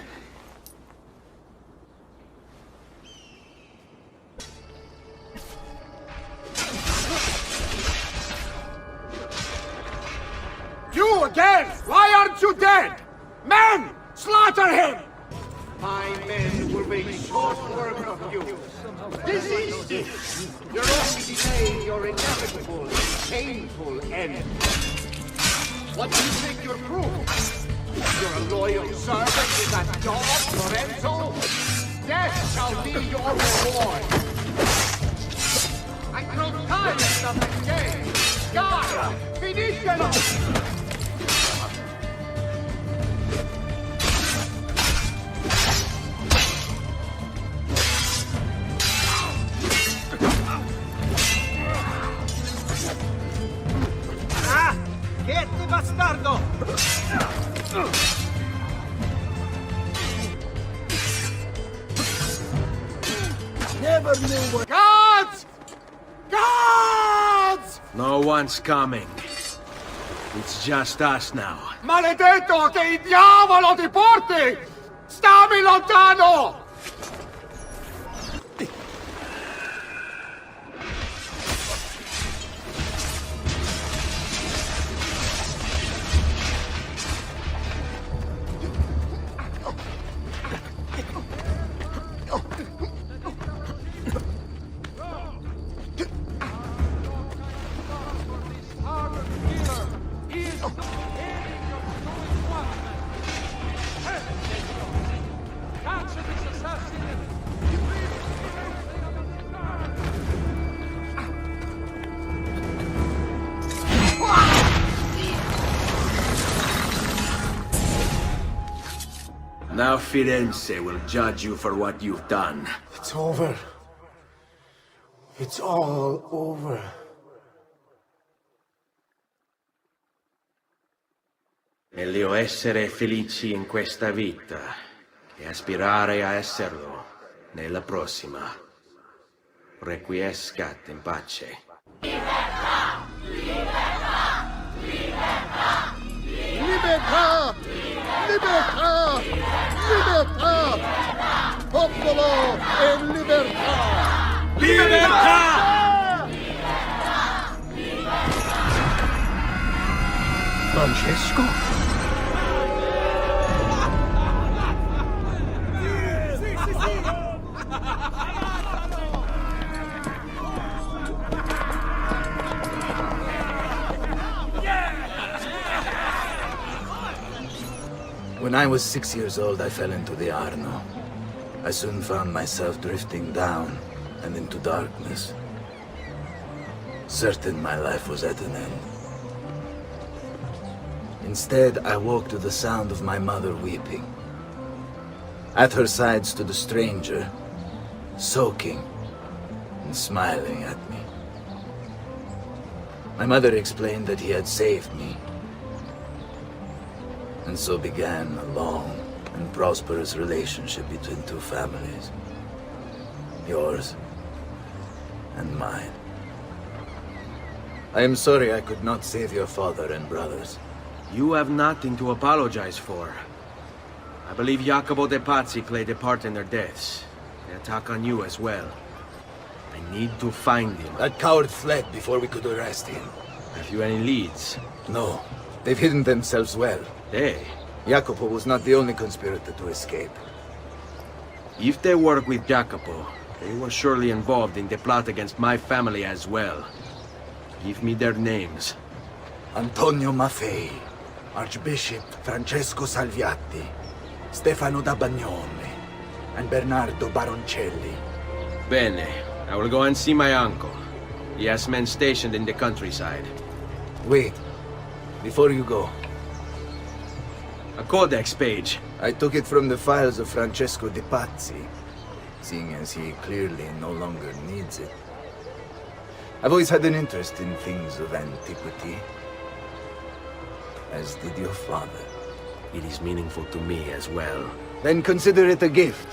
You again! Why aren't you dead? Men! Slaughter him! My men will make short work of you. Disease this! You're only delaying your inevitable, painful end. What do you think you're proof? You're a loyal servant to that dog, Lorenzo? Death shall be your reward. I grow tired of the game. God, finiscelo! Quieti, bastardo! Never knew what... Gods! Gods! No one's coming. It's just us now. Maledetto, che il diavolo ti porti! Stammi lontano! Now Firenze will judge you for what you've done. It's over. It's all over. Meglio essere felici in questa vita che aspirare a esserlo nella prossima. Requiescat in pace. Libertà! Libertà! Libertà! Popolo e libertà! Libertà! Francesco? When I was 6 years old, I fell into the Arno. I soon found myself drifting down and into darkness. Certain my life was at an end. Instead, I woke to the sound of my mother weeping. At her side stood a stranger, soaking and smiling at me. My mother explained that he had saved me. And so began a long and prosperous relationship between two families. Yours and mine. I am sorry I could not save your father and brothers. You have nothing to apologize for. I believe Jacopo de Pazzi played a part in their deaths. They attack on you as well. I need to find him. That coward fled before we could arrest him. Have you any leads? No. They've hidden themselves well. They? Jacopo was not the only conspirator to escape. If they work with Jacopo, they were surely involved in the plot against my family as well. Give me their names. Antonio Maffei, Archbishop Francesco Salviati, Stefano da Bagnone, and Bernardo Baroncelli. Bene. I will go and see my uncle. He has men stationed in the countryside. Wait. Before you go. A codex page. I took it from the files of Francesco de Pazzi, seeing as he clearly no longer needs it. I've always had an interest in things of antiquity, as did your father. It is meaningful to me as well. Then consider it a gift.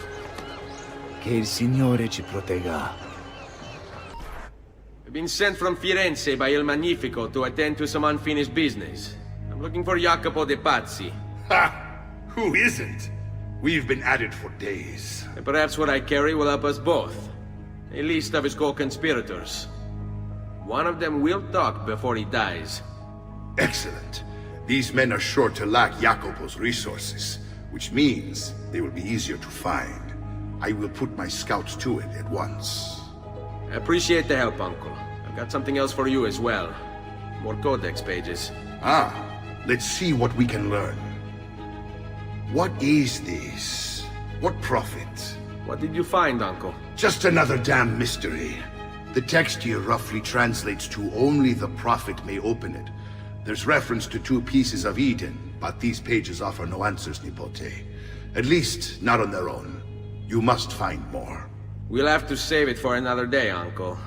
Che il Signore ci protegga. I've been sent from Firenze by Il Magnifico to attend to some unfinished business. I'm looking for Jacopo de Pazzi. Ha! Who isn't? We've been at it for days. And perhaps what I carry will help us both. A list of his co-conspirators. One of them will talk before he dies. Excellent. These men are sure to lack Jacopo's resources, which means they will be easier to find. I will put my scouts to it at once. I appreciate the help, Uncle. I've got something else for you as well. More codex pages. Ah, let's see what we can learn. What is this? What prophet? What did you find, Uncle? Just another damn mystery. The text here roughly translates to only the prophet may open it. There's reference to 2 pieces of Eden, but these pages offer no answers, Nipote. At least, not on their own. You must find more. We'll have to save it for another day, Uncle.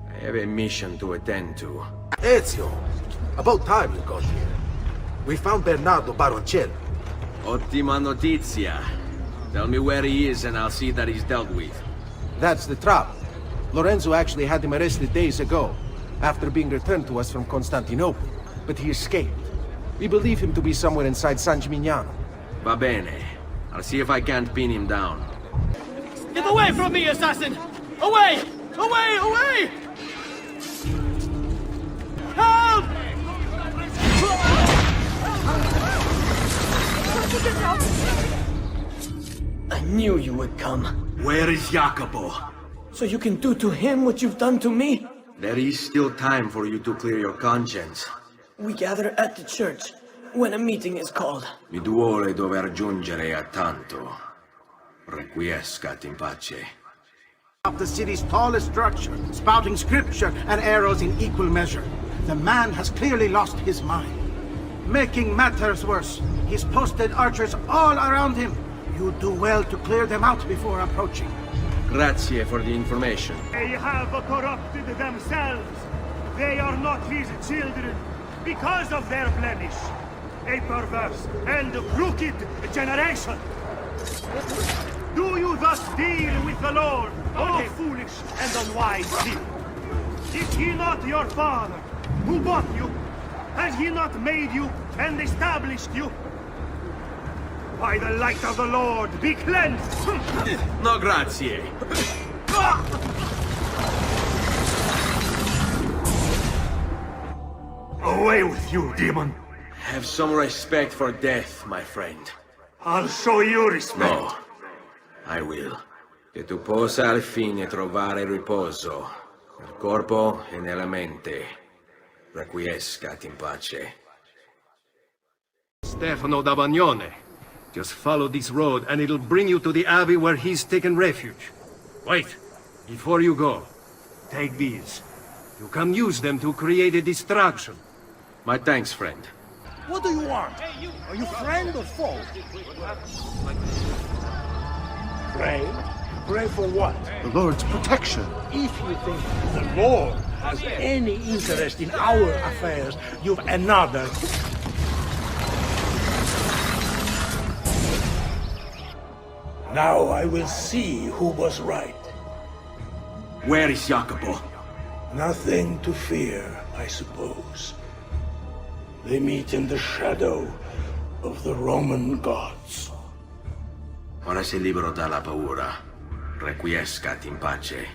I have a mission to attend to. Ezio! About time you got here. We found Bernardo Baroncello. Ottima notizia. Tell me where he is and I'll see that he's dealt with. That's the trouble. Lorenzo actually had him arrested days ago, after being returned to us from Constantinople. But he escaped. We believe him to be somewhere inside San Gimignano. Va bene. I'll see if I can't pin him down. Get away from me, assassin! Away! Away! Away! Help! I knew you would come. Where is Jacopo? So you can do to him what you've done to me? There is still time for you to clear your conscience. We gather at the church when a meeting is called. Mi duole dover giungere a tanto. Requiescat in pace. Up the city's tallest structure, spouting scripture and arrows in equal measure. The man has clearly lost his mind. Making matters worse, he's posted archers all around him. You do well to clear them out before approaching. Grazie for the information. They have corrupted themselves. They are not his children because of their blemish. A perverse and crooked generation. Do you thus deal with the Lord, O foolish and unwise people? Is he not your father, who bought you? Has he not made you and established you? By the light of the Lord, be cleansed! No grazie. Away with you, demon! Have some respect for death, my friend. I'll show you respect. No, I will. Che tu possa al fine trovare riposo, nel corpo e nella mente. Requiescat in pace. Stefano da Bagnone. Just follow this road and it'll bring you to the abbey where he's taken refuge. Wait, before you go, take these. You can use them to create a distraction. My thanks, friend. What do you want? Are you friend or foe? Pray? Pray for what? The Lord's protection. If you think the Lord has any interest in our affairs, you've another. Now I will see who was right. Where is Jacopo? Nothing to fear, I suppose. They meet in the shadow of the Roman gods. Ora sei libero dalla paura. Requiescat in pace.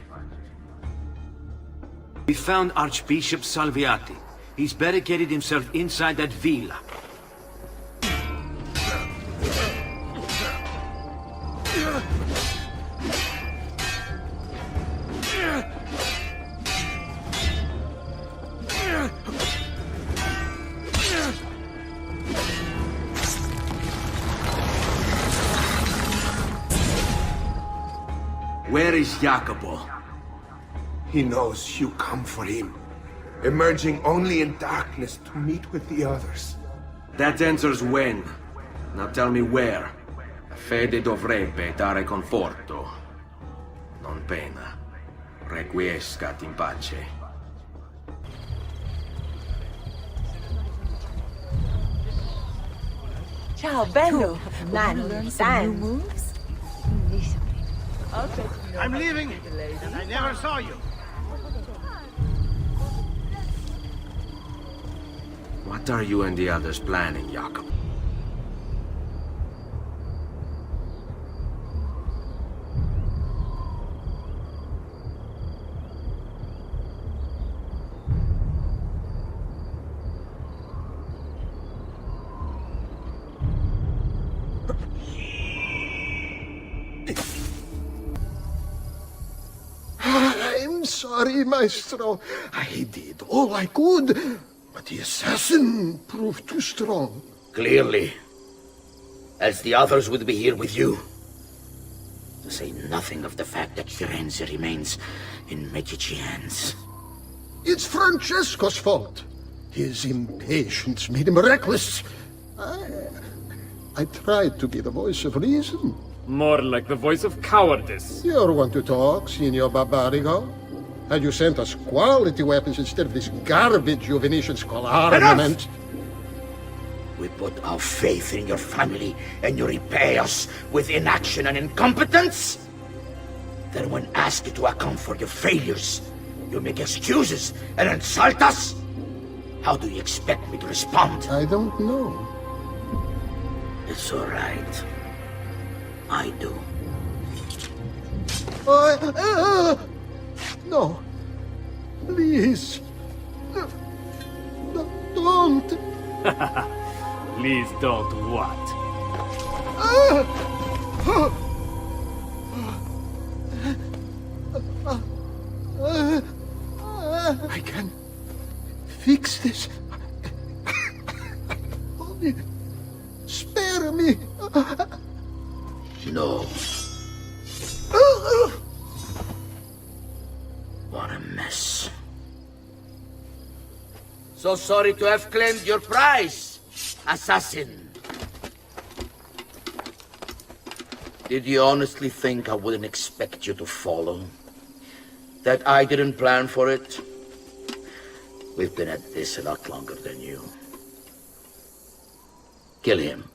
We found Archbishop Salviati. He's barricaded himself inside that villa. Where is Jacopo? He knows you come for him, emerging only in darkness to meet with the others. That answers when. Now tell me where. Fede dovrebbe dare conforto, non pena. Requiescat in pace. Ciao, bello. Man, learn some new moves? I'm leaving, and I never saw you. What are you and the others planning, Jacob? I'm sorry, Maestro. I did all I could, but the assassin proved too strong. Clearly. Else the others would be here with you. To say nothing of the fact that Firenze remains in Medici hands. It's Francesco's fault. His impatience made him reckless. I tried to be the voice of reason. More like the voice of cowardice. You're one to talk, Signor Barbarigo. Had you sent us quality weapons instead of this garbage you Venetians call armament... We put our faith in your family, and you repay us with inaction and incompetence? Then when asked to account for your failures, you make excuses and insult us? How do you expect me to respond? I don't know. It's all right. I do. No. Please. Don't. Please don't what? I can fix this. Only spare me. No. What a mess. So sorry to have claimed your prize, assassin. Did you honestly think I wouldn't expect you to follow? That I didn't plan for it? We've been at this a lot longer than you. Kill him.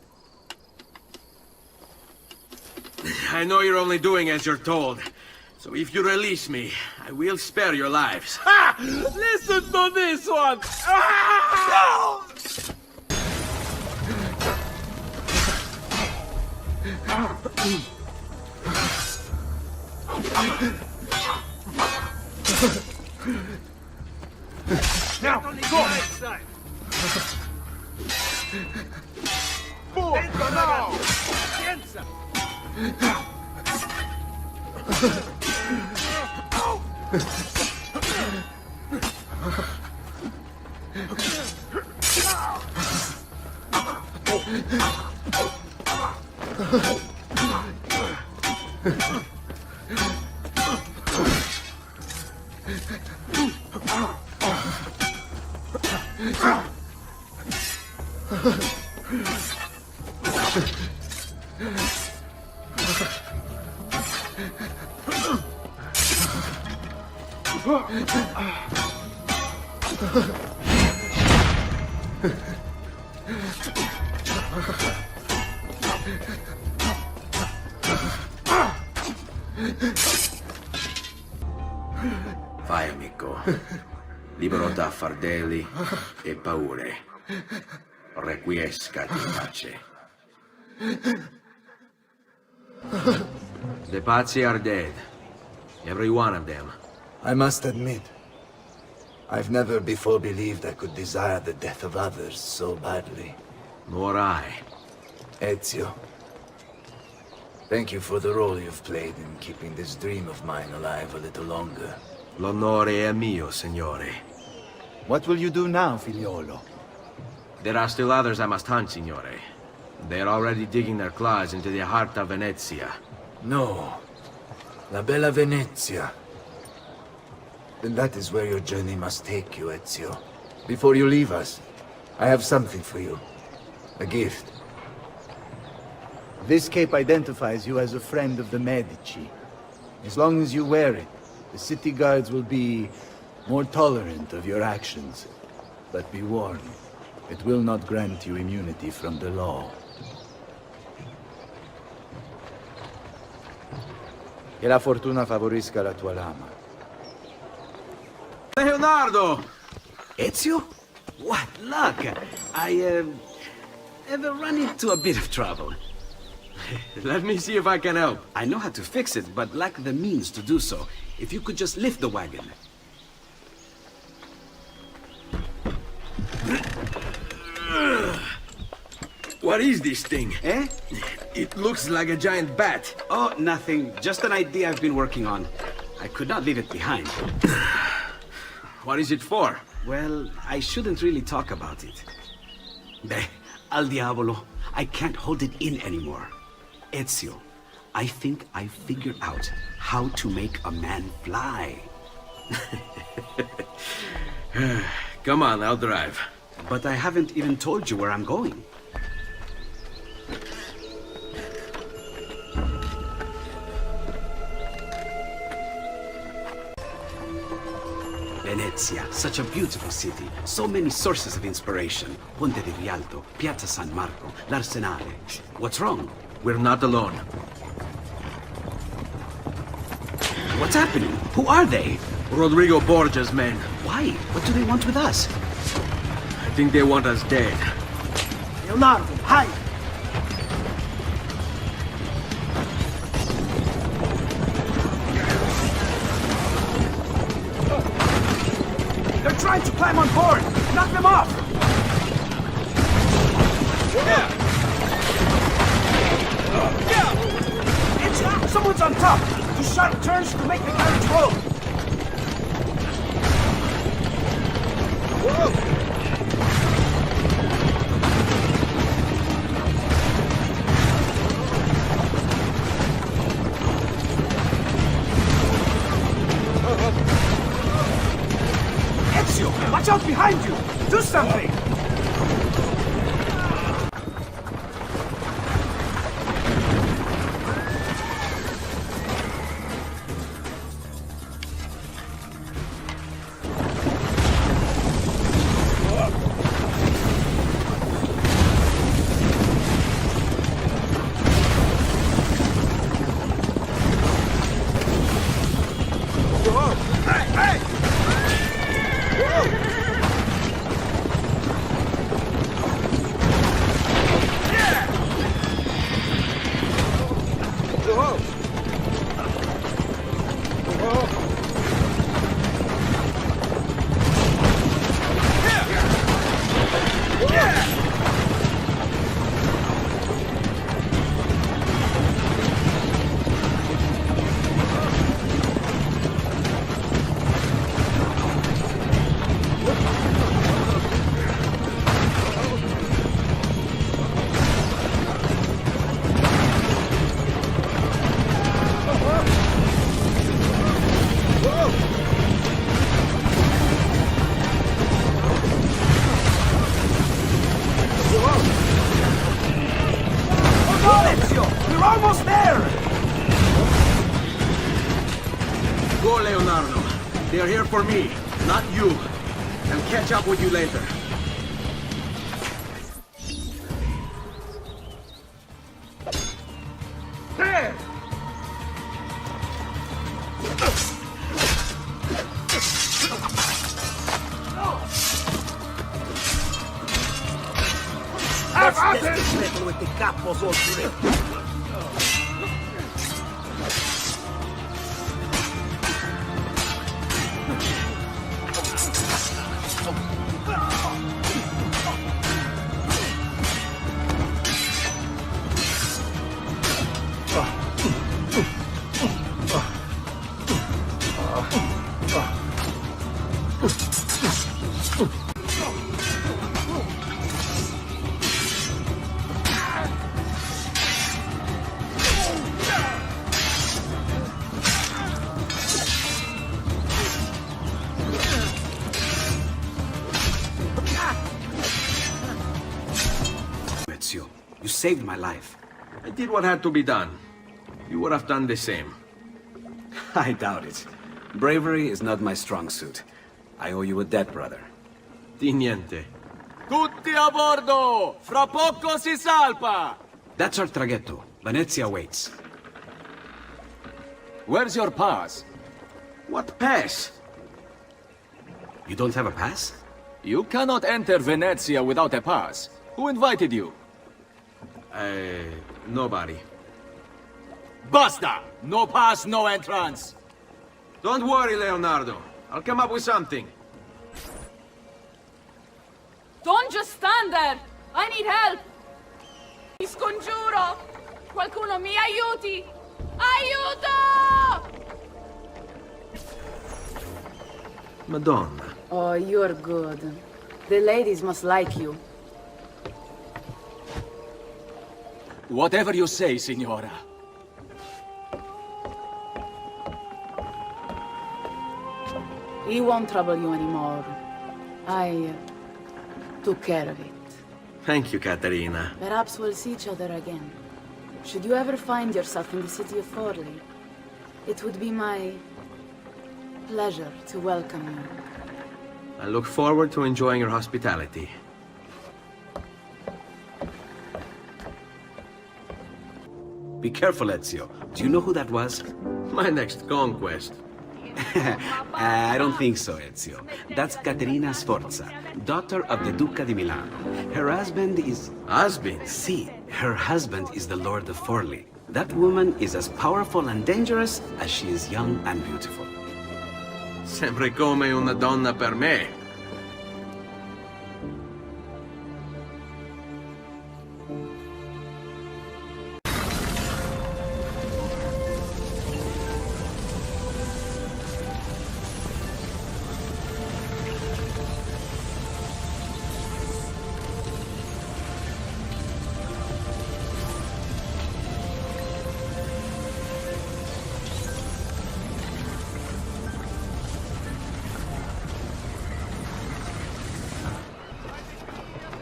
I know you're only doing as you're told. So if you release me, I will spare your lives. Ha! Listen to this one! Ah! Now, go outside. Move now! Piensa! Vai, amico. Libero da fardelli e paure. Requiescat in pace. The pazzi are dead. Every one of them. I must admit, I've never before believed I could desire the death of others so badly. Nor I. Ezio, thank you for the role you've played in keeping this dream of mine alive a little longer. L'onore è mio, signore. What will you do now, figliolo? There are still others I must hunt, signore. They're already digging their claws into the heart of Venezia. No. La Bella Venezia. Then that is where your journey must take you, Ezio. Before you leave us, I have something for you. A gift. This cape identifies you as a friend of the Medici. As long as you wear it, the city guards will be more tolerant of your actions. But be warned, it will not grant you immunity from the law. Che la fortuna favorisca la tua lama. Leonardo! Ezio? What luck! I have run into a bit of trouble. Let me see if I can help. I know how to fix it, but lack the means to do so. If you could just lift the wagon. What is this thing? Eh? It looks like a giant bat. Oh, nothing. Just an idea I've been working on. I could not leave it behind. What is it for? Well, I shouldn't really talk about it. Beh, al diavolo. I can't hold it in anymore. Ezio, I think I figured out how to make a man fly. Come on, I'll drive. But I haven't even told you where I'm going. Venezia, such a beautiful city. So many sources of inspiration. Ponte di Rialto, Piazza San Marco, l'Arsenale. What's wrong? We're not alone. What's happening? Who are they? Rodrigo Borgia's men. Why? What do they want with us? I think they want us dead. Leonardo, hide! They're trying to climb on board! Knock them off! Someone's on top! Do sharp turns to make the carriage roll! Ezio! Watch out behind you! Do something! Go, Leonardo. They are here for me, not you. I'll catch up with you later. There! Have at it! With the capos oltre. saved my life. I did what had to be done. You would have done the same. I doubt it. Bravery is not my strong suit. I owe you a debt, brother. Di niente. Tutti a bordo! Fra poco si salpa! That's our traghetto. Venezia waits. Where's your pass? What pass? You don't have a pass? You cannot enter Venezia without a pass. Who invited you? Nobody. Basta! No pass, no entrance! Don't worry, Leonardo. I'll come up with something. Don't just stand there! I need help! Vi scongiuro! Qualcuno mi aiuti! Aiuto! Madonna. Oh, you're good. The ladies must like you. Whatever you say, Signora. He won't trouble you anymore. I took care of it. Thank you, Caterina. Perhaps we'll see each other again. Should you ever find yourself in the city of Forli, it would be my pleasure to welcome you. I look forward to enjoying your hospitality. Be careful, Ezio. Do you know who that was? My next conquest. I don't think so, Ezio. That's Caterina Sforza, daughter of the Duca di Milano. Her husband is... Husband? See, her husband is the Lord of Forli. That woman is as powerful and dangerous as she is young and beautiful. Sempre come una donna per me.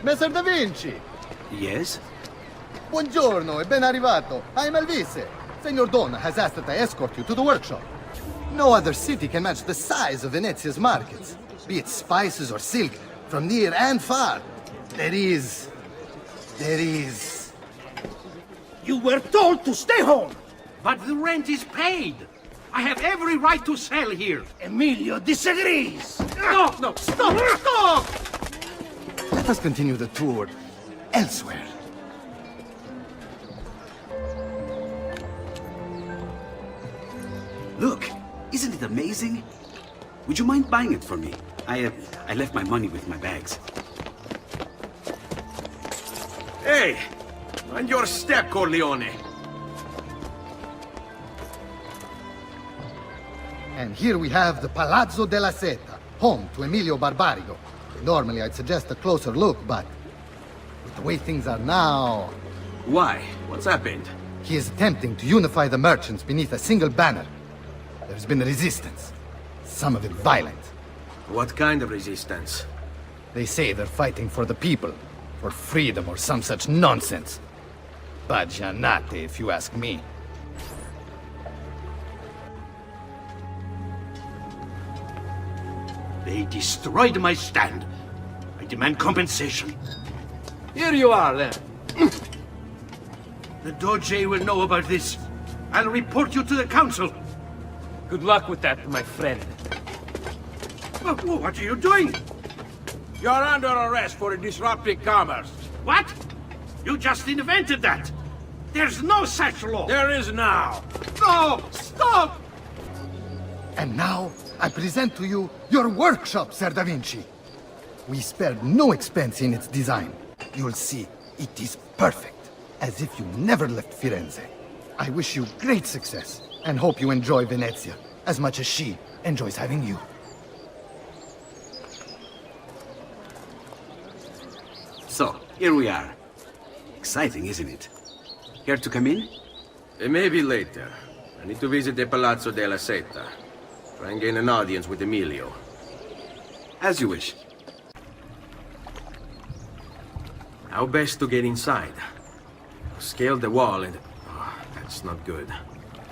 Messer Da Vinci! Yes? Buongiorno e ben arrivato. I'm Elvise. Senor Don has asked that I escort you to the workshop. No other city can match the size of Venezia's markets. Be it spices or silk, from near and far. There is... You were told to stay home! But the rent is paid. I have every right to sell here. Emilio disagrees! No, no, stop! Let us continue the tour elsewhere. Look, isn't it amazing? Would you mind buying it for me? I left my money with my bags. Hey! On your step, Corleone! And here we have the Palazzo della Seta, home to Emilio Barbarigo. Normally I'd suggest a closer look, but with the way things are now... Why? What's happened? He is attempting to unify the merchants beneath a single banner. There's been resistance, some of it violent. What kind of resistance? They say they're fighting for the people, for freedom or some such nonsense. Baggianate, if you ask me. They destroyed my stand. I demand compensation. Here you are, then. The Doge will know about this. I'll report you to the council. Good luck with that, my friend. What are you doing? You're under arrest for disrupting commerce. What? You just invented that. There's no such law. There is now. No! Stop! And now, I present to you your workshop, Ser Da Vinci. We spared no expense in its design. You'll see, it is perfect, as if you never left Firenze. I wish you great success, and hope you enjoy Venezia, as much as she enjoys having you. So, here we are. Exciting, isn't it? Care to come in? Maybe later. I need to visit the Palazzo della Seta. Try and gain an audience with Emilio. As you wish. How best to get inside? Scaled the wall and... Oh, that's not good.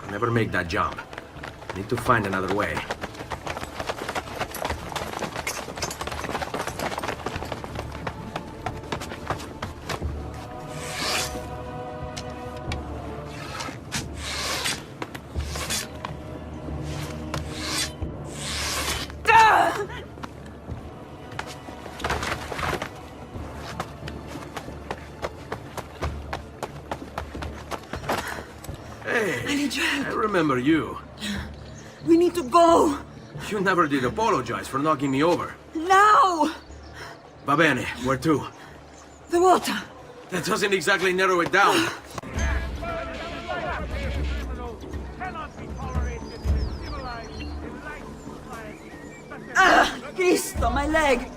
I'll never make that jump. Need to find another way. I remember you. We need to go. You never did apologize for knocking me over. Now! Va bene, where to? The water. That doesn't exactly narrow it down. Ah! Cristo, my leg!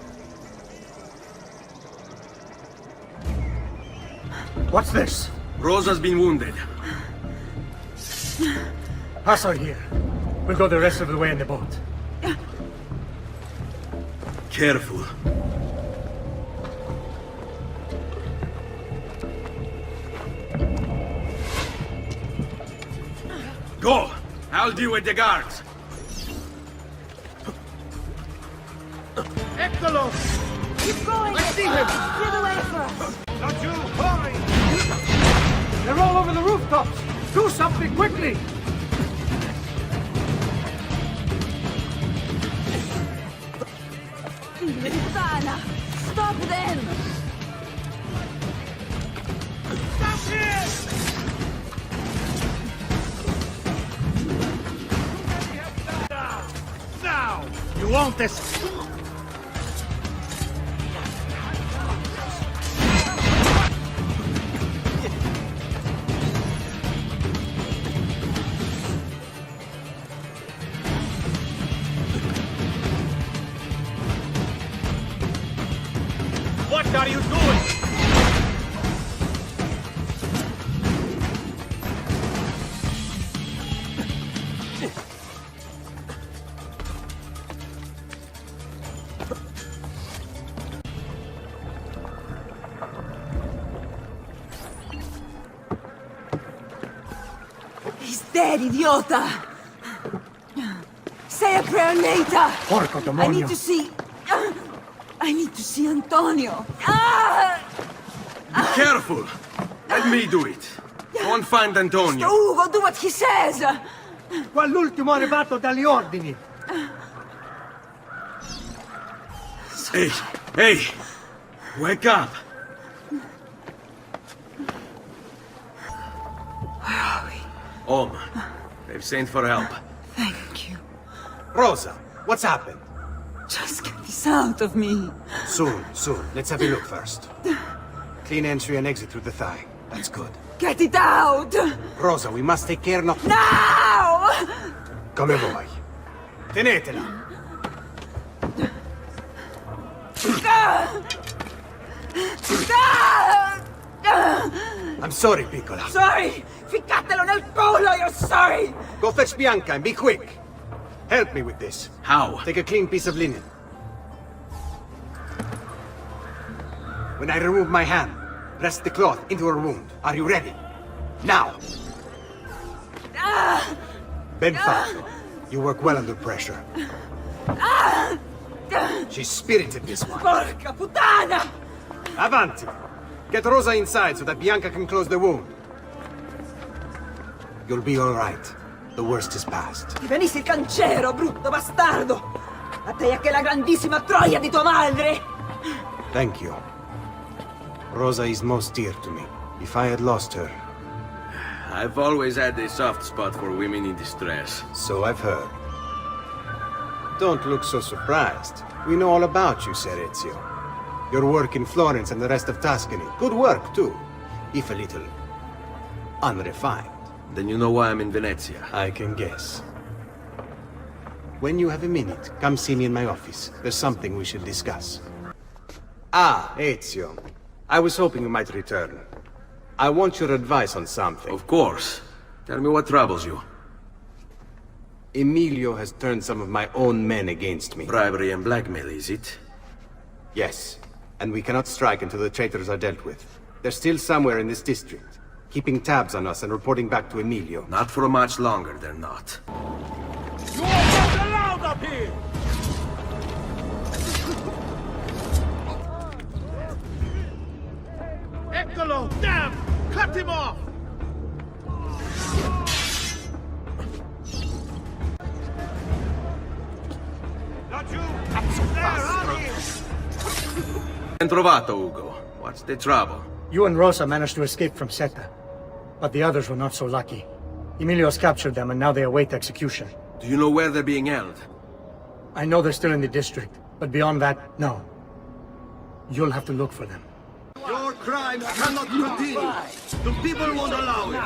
What's this? Rosa's been wounded. Pass her here. We'll go the rest of the way in the boat. Careful. Go! I'll deal with the guards. Eccolo! Keep going! I see him! Get away first! Not you! Hurry! They're all over the rooftops! Do something quickly! Puttana! Stop them! Stop here! Now! You want this? What are you doing? He's dead, idiota! Say a prayer later! Porco demonio! I need to see Antonio! Ah! Be careful! Let me do it. Go and find Antonio. Ugo, do what he says! Quell'ultimo arrivato dagli ordini! Hey! Hey! Wake up! Where are we? Home. They've sent for help. Thank you. Rosa, what's happened? Just get this out of me. Soon. Let's have a look first. Clean entry and exit through the thigh. That's good. Get it out! Rosa, we must take care not... Now! Come vuoi. Tenetela. I'm sorry, piccola. Sorry! Ficcatelo nel culo, you're sorry! Go fetch Bianca and be quick. Help me with this. How? Take a clean piece of linen. When I remove my hand, press the cloth into her wound. Are you ready? Now! Ben fatto. You work well under pressure. She's spirited, this one. Porca puttana! Avanti! Get Rosa inside so that Bianca can close the wound. You'll be all right. The worst is past. Ti venissi il cancero, brutto bastardo! A te e a che la grandissima troia di tua madre! Thank you. Rosa is most dear to me. If I had lost her... I've always had a soft spot for women in distress. So I've heard. Don't look so surprised. We know all about you, Ser Ezio. Your work in Florence and the rest of Tuscany. Good work, too. If a little... unrefined. Then you know why I'm in Venezia. I can guess. When you have a minute, come see me in my office. There's something we should discuss. Ah, Ezio. I was hoping you might return. I want your advice on something. Of course. Tell me what troubles you. Emilio has turned some of my own men against me. Bribery and blackmail, is it? Yes. And we cannot strike until the traitors are dealt with. They're still somewhere in this district. keeping tabs on us and reporting back to Emilio. Not for much longer, they're not. You are not allowed up here! Eccolo! Damn! Cut him off! Not you! There, on him! Ben trovato, Ugo. What's the trouble? You and Rosa managed to escape from Seta, but the others were not so lucky. Emilio's captured them and now they await execution. Do you know where they're being held? I know they're still in the district, but beyond that, no. You'll have to look for them. Your crimes cannot continue. The people won't allow it.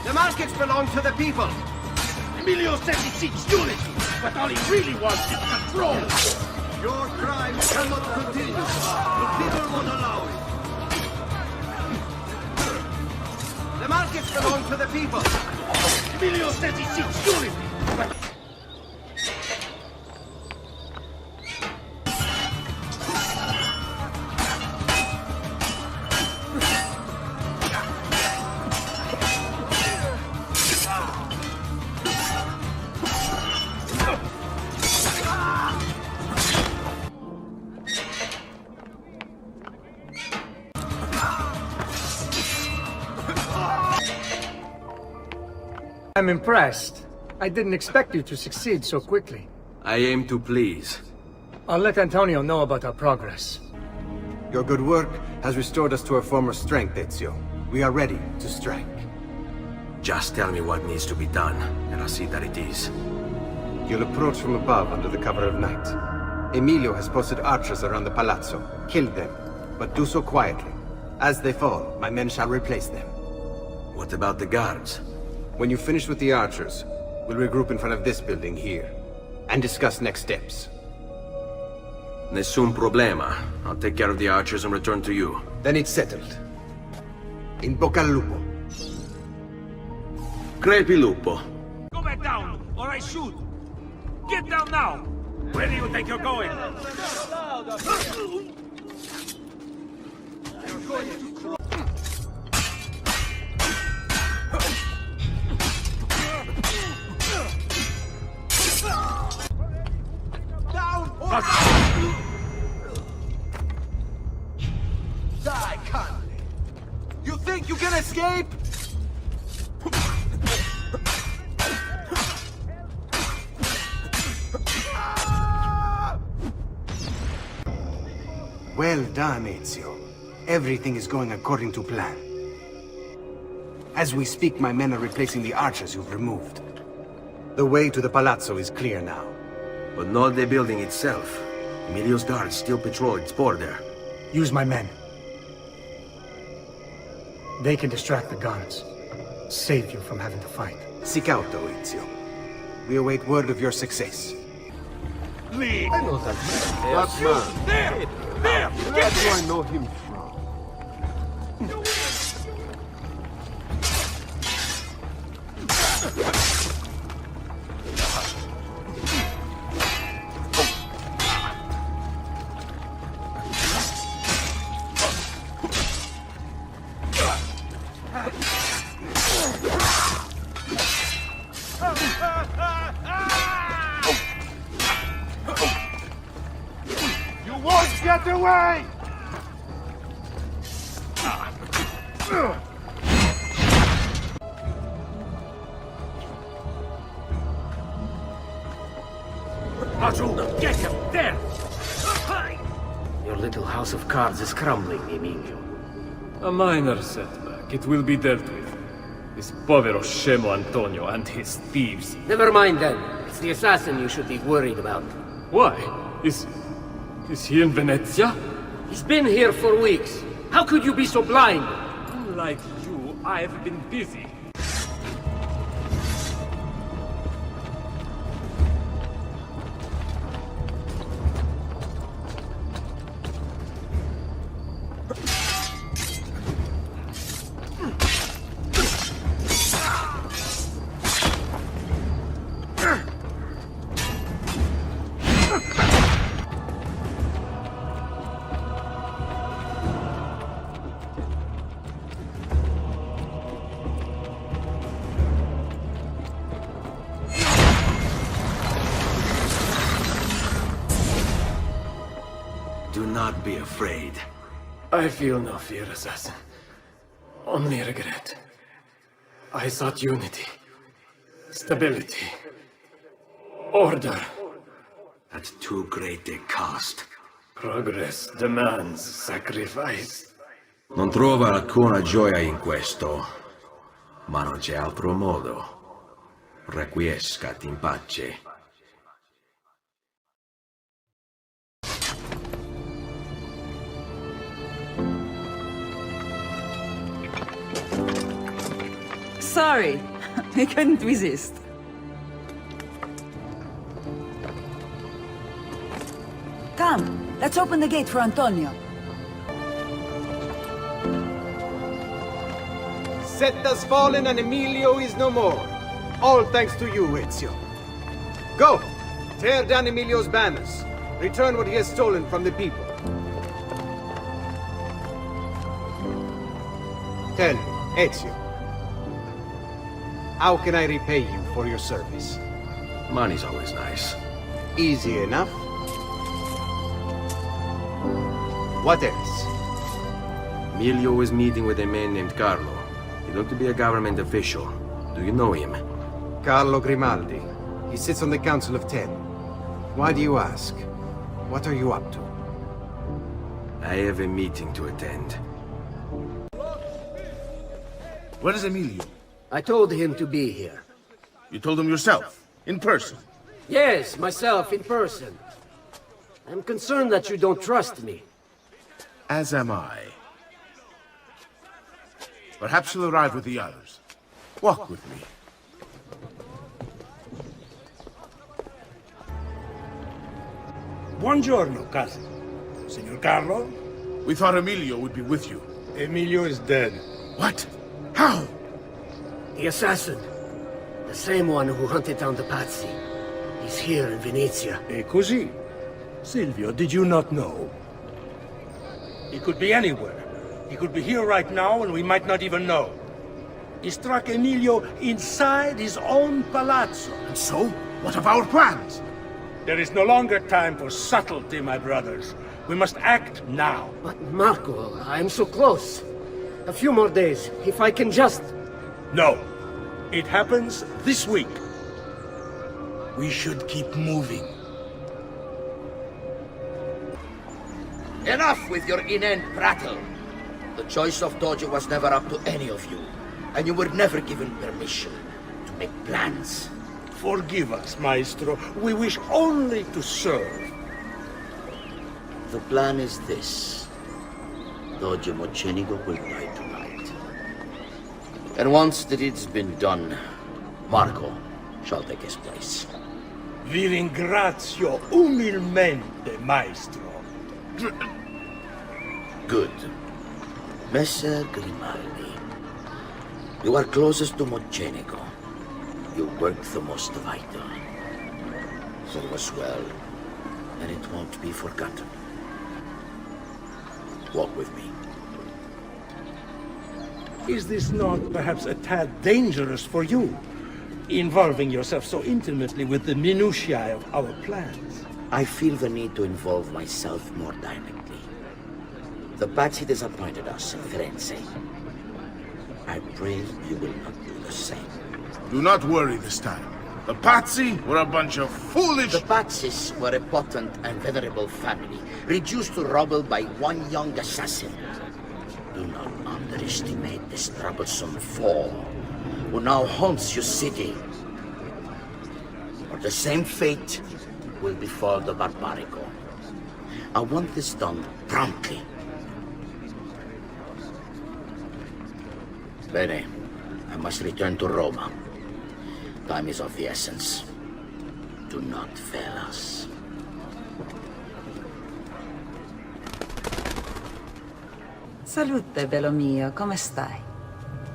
The markets belong to the people. Emilio says he seeks unity, but all he really wants is control. Your crimes cannot continue. The people won't allow it. The markets belong to the people. Emilio says he seeks unity, but... I'm impressed. I didn't expect you to succeed so quickly. I aim to please. I'll let Antonio know about our progress. Your good work has restored us to our former strength, Ezio. We are ready to strike. Just tell me what needs to be done, and I'll see that it is. You'll approach from above under the cover of night. Emilio has posted archers around the palazzo. Kill them, but do so quietly. As they fall, my men shall replace them. What about the guards? When you finish with the archers, we'll regroup in front of this building here, and discuss next steps. Nessun problema. I'll take care of the archers and return to you. Then it's settled. In bocca al lupo. Crepi lupo. Go back down, or I shoot! Get down now! Where do you think you're going? Die, Conley! You think you can escape? Well done, Ezio. Everything is going according to plan. As we speak, my men are replacing the archers you've removed. The way to the palazzo is clear now. But not the building itself. Emilio's guards still patrol its border. Use my men. They can distract the guards. Save you from having to fight. Seek out, though, Ezio. We await word of your success. Leave! I know that man. That man. There! There! Where Get do it! I know him from? You won't get away! Arjuna, get him! There! Your little house of cards is crumbling, Emilio. A minor setback. It will be dealt with. This povero scemo Antonio and his thieves. Never mind then. It's the assassin you should be worried about. Why? Is he in Venezia? He's been here for weeks. How could you be so blind? Unlike you, I've been busy. not be afraid. I feel no fear, assassin. Only regret. I sought unity, stability, order. At too great a cost. Progress demands sacrifice. Non trova alcuna gioia in questo, ma non c'è altro modo. Requiescat in pace. Sorry, I couldn't resist. Come, let's open the gate for Antonio. Setta's fallen and Emilio is no more. All thanks to you, Ezio. Go! Tear down Emilio's banners. Return what he has stolen from the people. Tell me, Ezio. How can I repay you for your service? Money's always nice. Easy enough. What else? Emilio was meeting with a man named Carlo. He looked to be a government official. Do you know him? Carlo Grimaldi. He sits on the Council of Ten. Why do you ask? What are you up to? I have a meeting to attend. Where is Emilio? I told him to be here. You told him yourself, in person? Yes, myself, in person. I'm concerned that you don't trust me. As am I. Perhaps he'll arrive with the others. Walk with me. Buongiorno, cousin. Signor Carlo? We thought Emilio would be with you. Emilio is dead. What? How? The assassin. The same one who hunted down the Pazzi. He's here in Venezia. E così? Silvio, did you not know? He could be anywhere. He could be here right now and we might not even know. He struck Emilio inside his own palazzo. And so? What of our plans? There is no longer time for subtlety, my brothers. We must act now. But Marco, I'm so close. A few more days, if I can just... No. It happens this week. We should keep moving. Enough with your inane prattle. The choice of Dojo was never up to any of you, and you were never given permission to make plans. Forgive us, Maestro. We wish only to serve. The plan is this. Dojo Mocenigo will die tonight. And once the deed's been done, Marco shall take his place. Vi ringrazio umilmente, Maestro. Good. Messer Grimaldi, you are closest to Mocenigo. You work the most vital. Serve us well, and it won't be forgotten. Walk with me. Is this not perhaps a tad dangerous for you? Involving yourself so intimately with the minutiae of our plans. I feel the need to involve myself more directly. The Pazzi disappointed us in Firenze. I pray you will not do the same. Do not worry this time. The Pazzi were a bunch of foolish... The Pazzis were a potent and venerable family, reduced to rubble by one young assassin. Do not underestimate this troublesome foe, who now haunts your city. Or the same fate will befall the Barbarico. I want this done promptly. Bene, I must return to Roma. Time is of the essence. Do not fail us. Salute, bello mio. Come stai?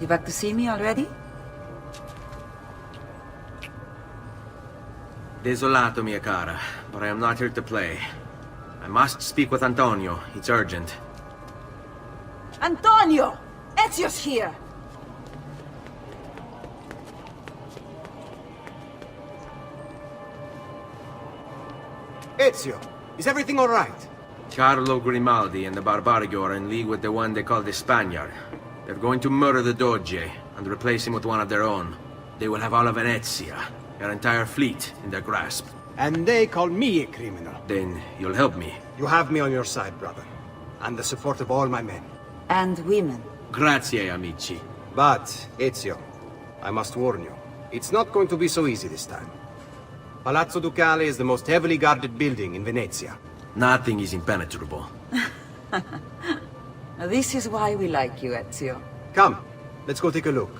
You back to see me already? Desolato, mia cara, but I am not here to play. I must speak with Antonio. It's urgent. Antonio! Ezio's here! Ezio, is everything all right? Carlo Grimaldi and the Barbarigo are in league with the one they call the Spaniard. They're going to murder the Doge and replace him with one of their own. They will have all of Venezia, their entire fleet, in their grasp. And they call me a criminal. Then you'll help me. You have me on your side, brother. And the support of all my men. And women. Grazie, amici. But, Ezio, I must warn you. It's not going to be so easy this time. Palazzo Ducale is the most heavily guarded building in Venezia. Nothing is impenetrable. This is why we like you, Ezio. Come, let's go take a look.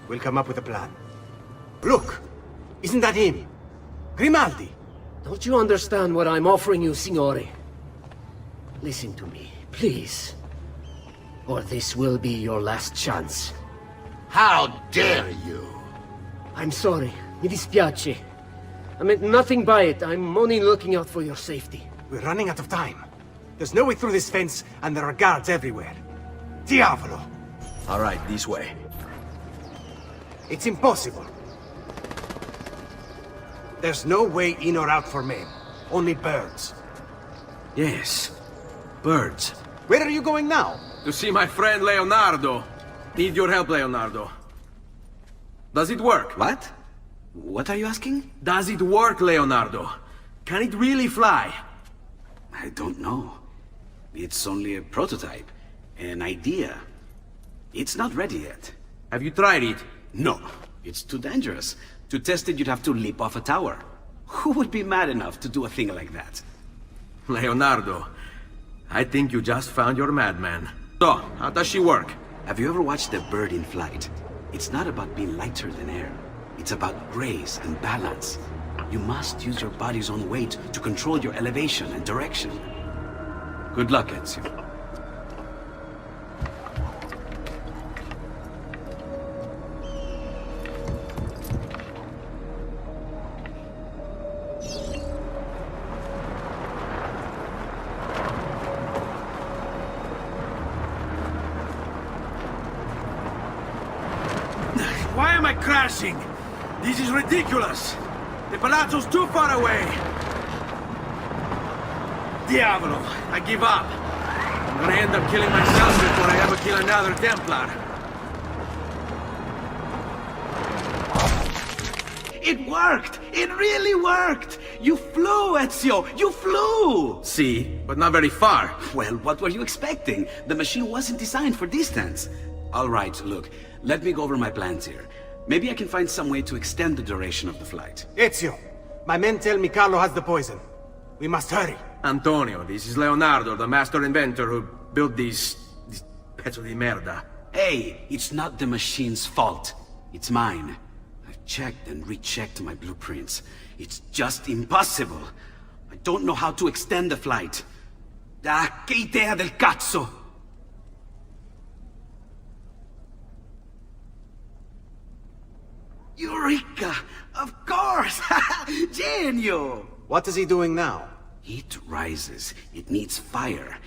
We'll come up with a plan. Look! Isn't that him? Grimaldi! Don't you understand what I'm offering you, Signore? Listen to me, please. Or this will be your last chance. How dare you? I'm sorry. Mi dispiace. I meant nothing by it. I'm only looking out for your safety. We're running out of time. There's no way through this fence, and there are guards everywhere. Diavolo! All right, this way. It's impossible. There's no way in or out for men. Only birds. Yes, birds. Where are you going now? To see my friend Leonardo. Need your help, Leonardo. Does it work? What? What are you asking? Does it work, Leonardo? Can it really fly? I don't know. It's only a prototype, an idea. It's not ready yet. Have you tried it? No, it's too dangerous. To test it, you'd have to leap off a tower. Who would be mad enough to do a thing like that? Leonardo, I think you just found your madman. So, how does she work? Have you ever watched a bird in flight? It's not about being lighter than air. It's about grace and balance. You must use your body's own weight to control your elevation and direction. Good luck, Ezio. Why am I crashing? This is ridiculous. The palazzo's too far away. Diavolo, I give up. I'm gonna end up killing myself before I ever kill another Templar. It worked! It really worked! You flew, Ezio! You flew! See, but not very far. Well, what were you expecting? The machine wasn't designed for distance. All right, look, let me go over my plans here. Maybe I can find some way to extend the duration of the flight. Ezio, my men tell me Carlo has the poison. We must hurry. Antonio, this is Leonardo, the master inventor who built these pezzo di merda. Hey, it's not the machine's fault. It's mine. I've checked and rechecked my blueprints. It's just impossible. I don't know how to extend the flight. Ah, che idea del cazzo! Eureka! Of course! Genio! What is he doing now? Heat rises. It needs fire.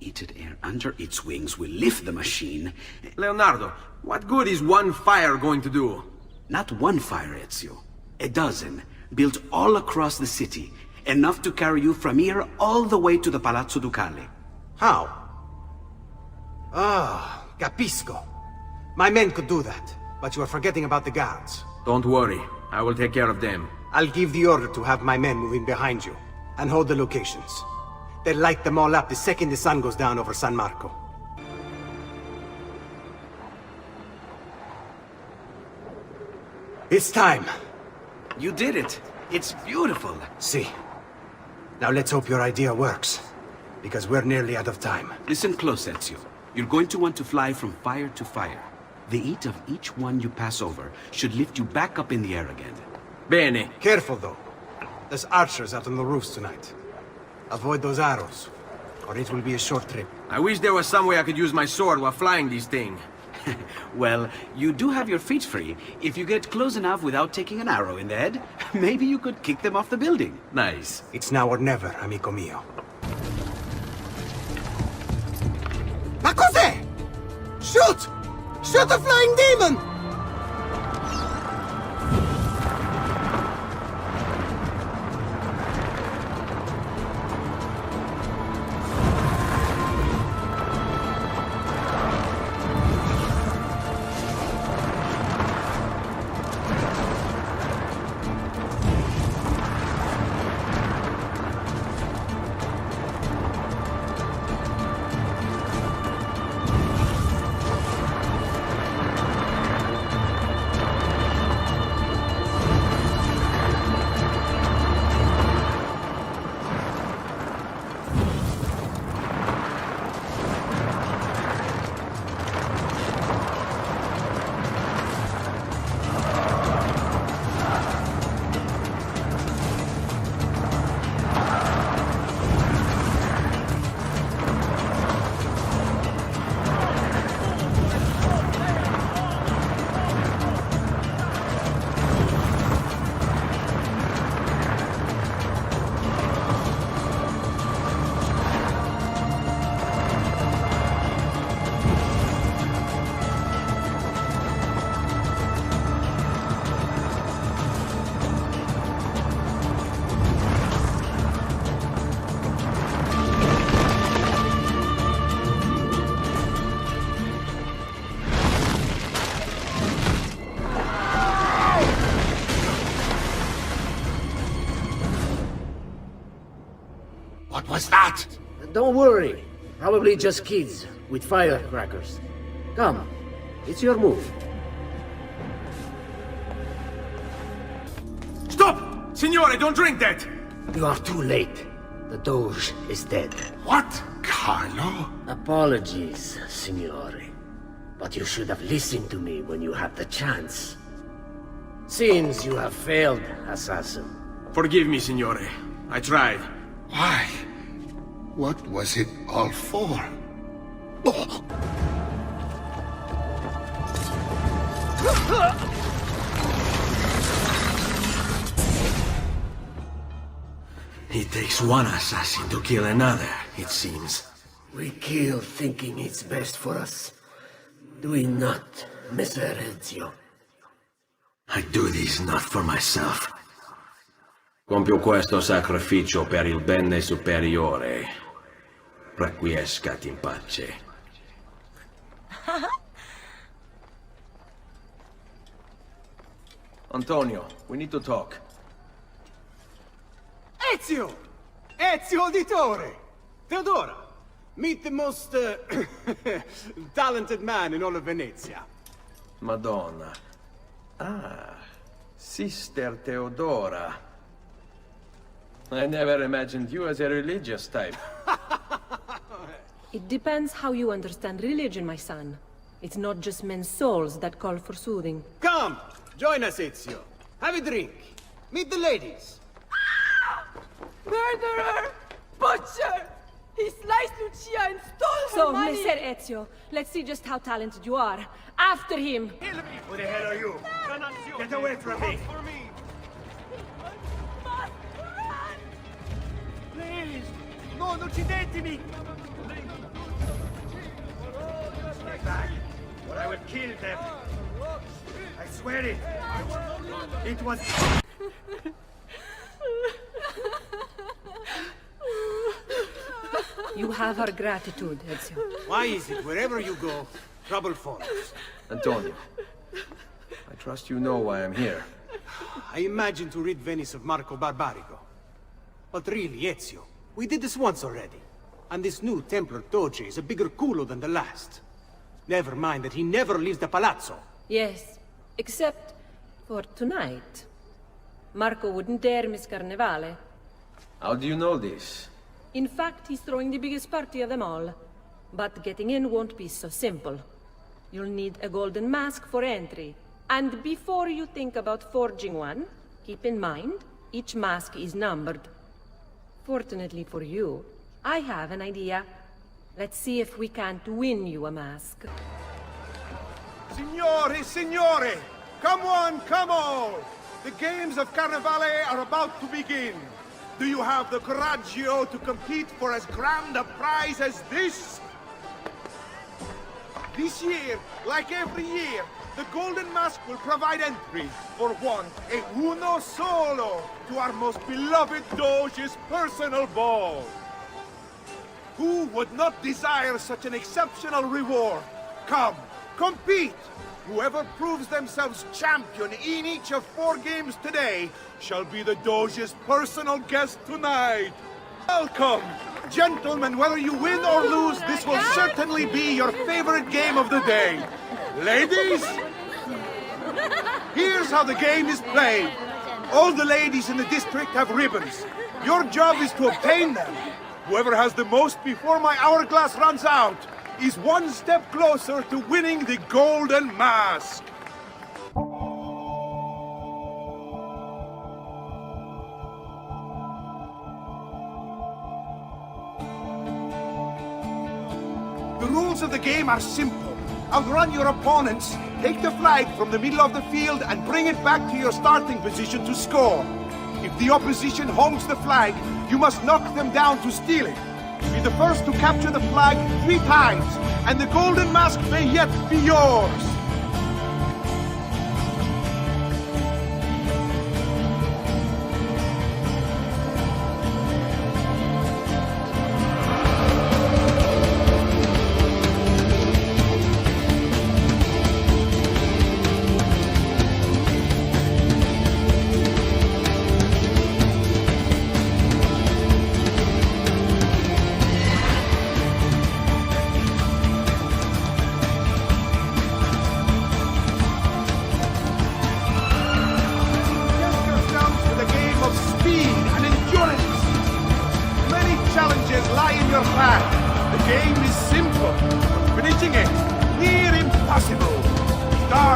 Heated air under its wings will lift the machine. Leonardo, what good is one fire going to do? Not one fire, Ezio. A dozen, built all across the city. Enough to carry you from here all the way to the Palazzo Ducale. How? Ah, capisco. My men could do that, but you are forgetting about the guards. Don't worry, I will take care of them. I'll give the order to have my men moving behind you, and hold the locations. They'll light them all up the second the sun goes down over San Marco. It's time. You did it. It's beautiful. See. Now let's hope your idea works, because we're nearly out of time. Listen close, Ezio. You're going to want to fly from fire to fire. The heat of each one you pass over should lift you back up in the air again. Bene. Careful, though. There's archers out on the roofs tonight. Avoid those arrows, or it will be a short trip. I wish there was some way I could use my sword while flying this thing. Well, you do have your feet free. If you get close enough without taking an arrow in the head, maybe you could kick them off the building. Nice. It's now or never, amico mio. Ma cos'è? Shoot! Shoot the flying demon! was that? Don't worry. Probably just kids with firecrackers. Come, it's your move. Stop! Signore, don't drink that! You are too late. The Doge is dead. What? Carlo? Apologies, Signore. But you should have listened to me when you had the chance. Seems you have failed, assassin. Forgive me, Signore. I tried. Why? What was it all for? Oh. It takes one assassin to kill another, it seems. We kill thinking it's best for us. Do we not, Mr. Ezio? I do this not for myself. Compio questo sacrificio per il bene superiore. Requiescat in pace. Antonio, we need to talk. Ezio! Ezio Auditore! Teodora! Meet the most talented man in all of Venezia. Madonna. Ah, Sister Teodora. I never imagined you as a religious type. It depends how you understand religion, my son. It's not just men's souls that call for soothing. Come, join us, Ezio. Have a drink. Meet the ladies. Murderer! Butcher! He sliced Lucia and stole her So, money! Messer Ezio, let's see just how talented you are. After him! Who the hell are you? Get away from me! Please! No, non uccidetemi! Stay back, or I will kill them! I swear it! It was... You have our gratitude, Ezio. Why is it wherever you go, trouble follows? Antonio, I trust you know why I'm here. I imagine to rid Venice of Marco Barbarigo. But really, Ezio, we did this once already. And this new Templar Doge is a bigger culo than the last. Never mind that he never leaves the palazzo. Yes, except for tonight. Marco wouldn't dare miss Carnevale. How do you know this? In fact, he's throwing the biggest party of them all. But getting in won't be so simple. You'll need a golden mask for entry. And before you think about forging one, keep in mind, each mask is numbered. Fortunately for you, I have an idea. Let's see if we can't win you a mask. Signori, signore! Come on, come on! The games of Carnevale are about to begin. Do you have the coraggio to compete for as grand a prize as this? This year, like every year, the Golden Mask will provide entry for one, e uno solo, to our most beloved Doge's personal ball. Who would not desire such an exceptional reward? Come, compete! Whoever proves themselves champion in each of 4 games today shall be the Doge's personal guest tonight. Welcome! Gentlemen, whether you win or lose, this will certainly be your favorite game of the day. Ladies, here's how the game is played. All the ladies in the district have ribbons. Your job is to obtain them. Whoever has the most before my hourglass runs out is one step closer to winning the Golden Mask. The rules of the game are simple. Outrun your opponents, take the flag from the middle of the field and bring it back to your starting position to score. If the opposition holds the flag, you must knock them down to steal it. Be the first to capture the flag 3 times, and the Golden Mask may yet be yours!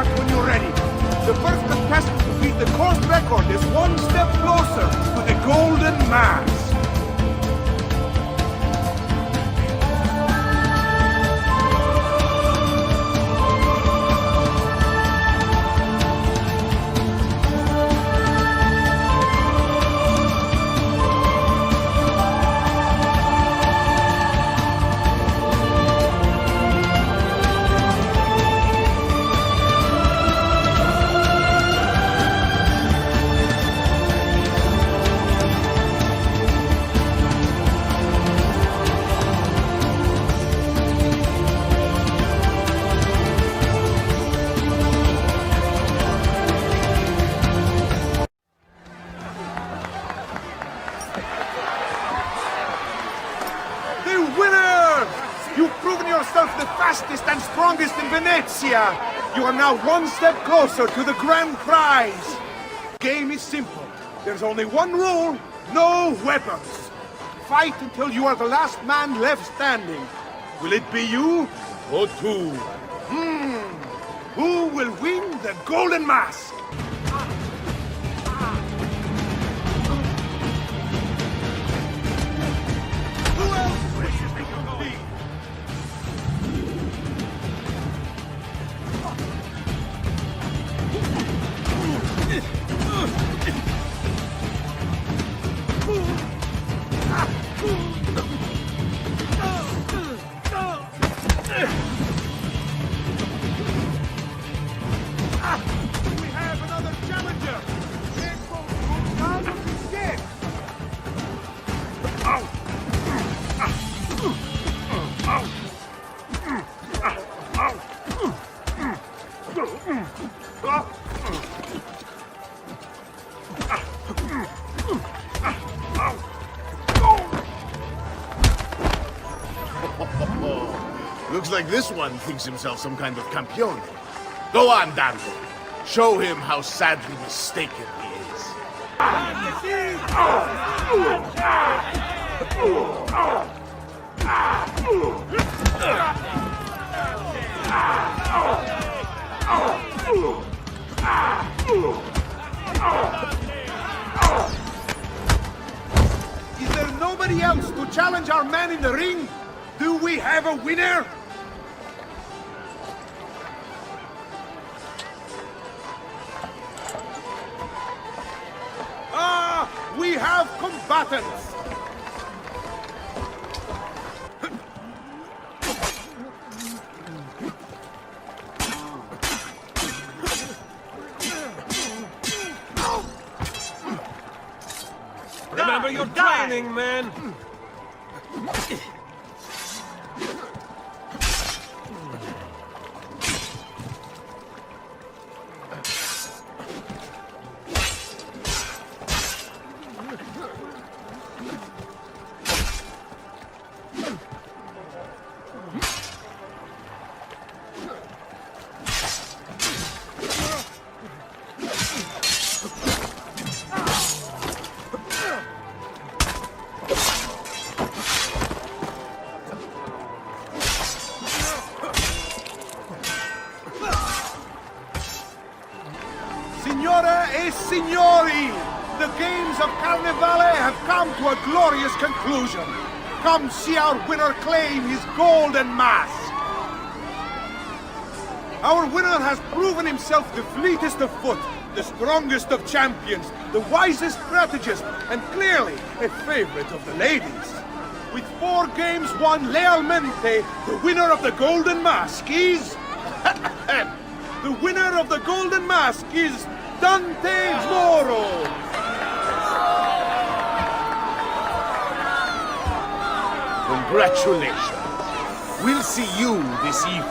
start when you're ready. The first contestant to beat the course record is one step closer to the Golden Mask. The fastest and strongest in Venezia! You are now one step closer to the grand prize! Game is simple. There's only one rule, no weapons. Fight until you are the last man left standing. Will it be you or two? Who will win the Golden Mask? Who else wishes to compete? We have another challenger! Looks like this one thinks himself some kind of campione. Go on, Dante. Show him how sadly mistaken he is. Is there nobody else to challenge our man in the ring? Do we have a winner? We have combatants! Remember your training, man! Signore e signori, the games of Carnevale have come to a glorious conclusion. Come see our winner claim his golden mask. Our winner has proven himself the fleetest of foot, the strongest of champions, the wisest strategist, and clearly a favorite of the ladies. With 4 games won lealmente, the winner of the golden mask is... the winner of the golden mask is Dante Moro! Congratulations. We'll see you this evening.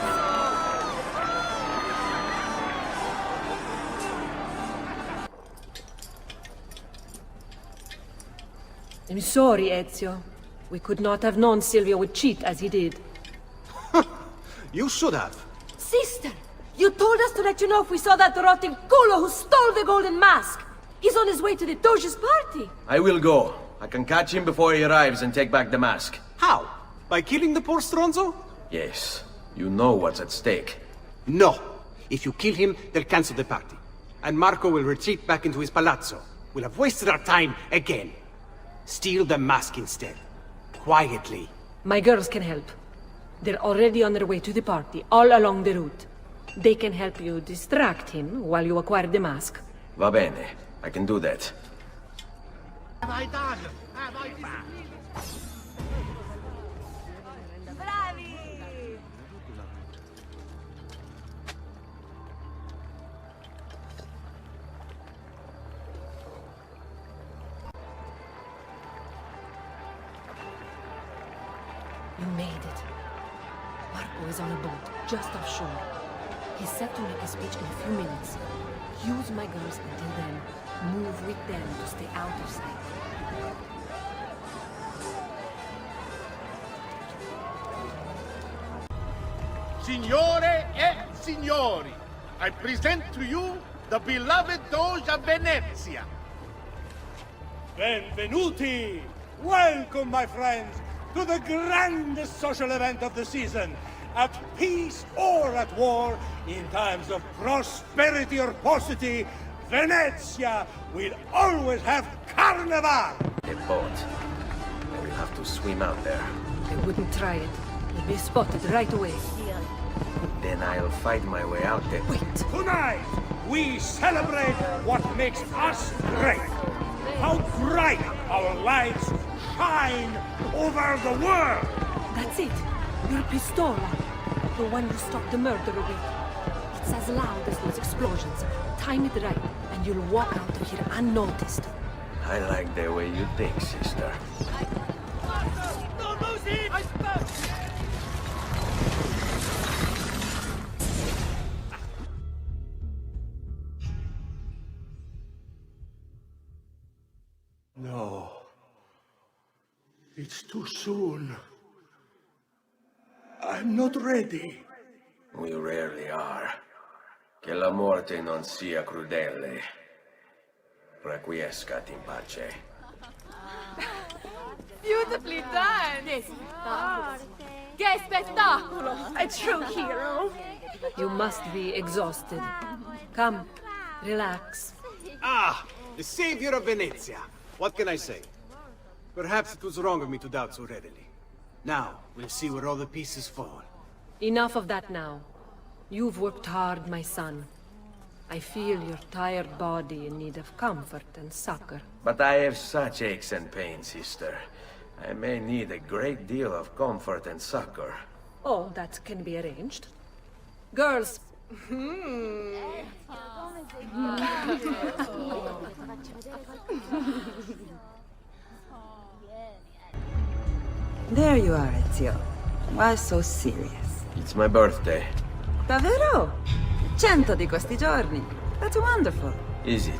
I'm sorry, Ezio. We could not have known Silvio would cheat as he did. You should have. Sister! You told us to let you know if we saw that rotting culo who stole the golden mask! He's on his way to the Doge's party! I will go. I can catch him before he arrives and take back the mask. How? By killing the poor Stronzo? Yes. You know what's at stake. No. If you kill him, they'll cancel the party. And Marco will retreat back into his palazzo. We'll have wasted our time again. Steal the mask instead. Quietly. My girls can help. They're already on their way to the party, all along the route. They can help you distract him while you acquire the mask. Va bene. I can do that. Have I done? Have I done? You made it. Marco is on a boat, just offshore. He's set to make a speech in a few minutes. Use my girls until then. Move with them to stay out of sight. Signore e signori, I present to you the beloved Doge of Venezia. Benvenuti! Welcome, my friends, to the grandest social event of the season. At peace or at war, in times of prosperity or paucity, Venezia will always have Carnival! A boat. We'll have to swim out there. I wouldn't try it. You'll be spotted right away. Then I'll fight my way out there. Wait. Tonight, we celebrate what makes us great. How bright our lights shine over the world! That's it. Your pistola. The one you stopped the murder with. It's as loud as those explosions. Time it right, and you'll walk out of here unnoticed. I like the way you think, sister. Don't lose it! No. It's too soon. I'm not ready. We rarely are. Che la morte non sia crudele. Requiescat in pace. Beautifully done! Che spettacolo! A true hero! You must be exhausted. Come, relax. Ah, the savior of Venezia. What can I say? Perhaps it was wrong of me to doubt so readily. Now, we'll see where all the pieces fall. Enough of that now. You've worked hard, my son. I feel your tired body in need of comfort and succor. But I have such aches and pains, sister. I may need a great deal of comfort and succor. Oh, that can be arranged. Girls. There you are, Ezio. Why so serious? It's my birthday. Davvero? 100 di questi giorni. That's wonderful. Is it?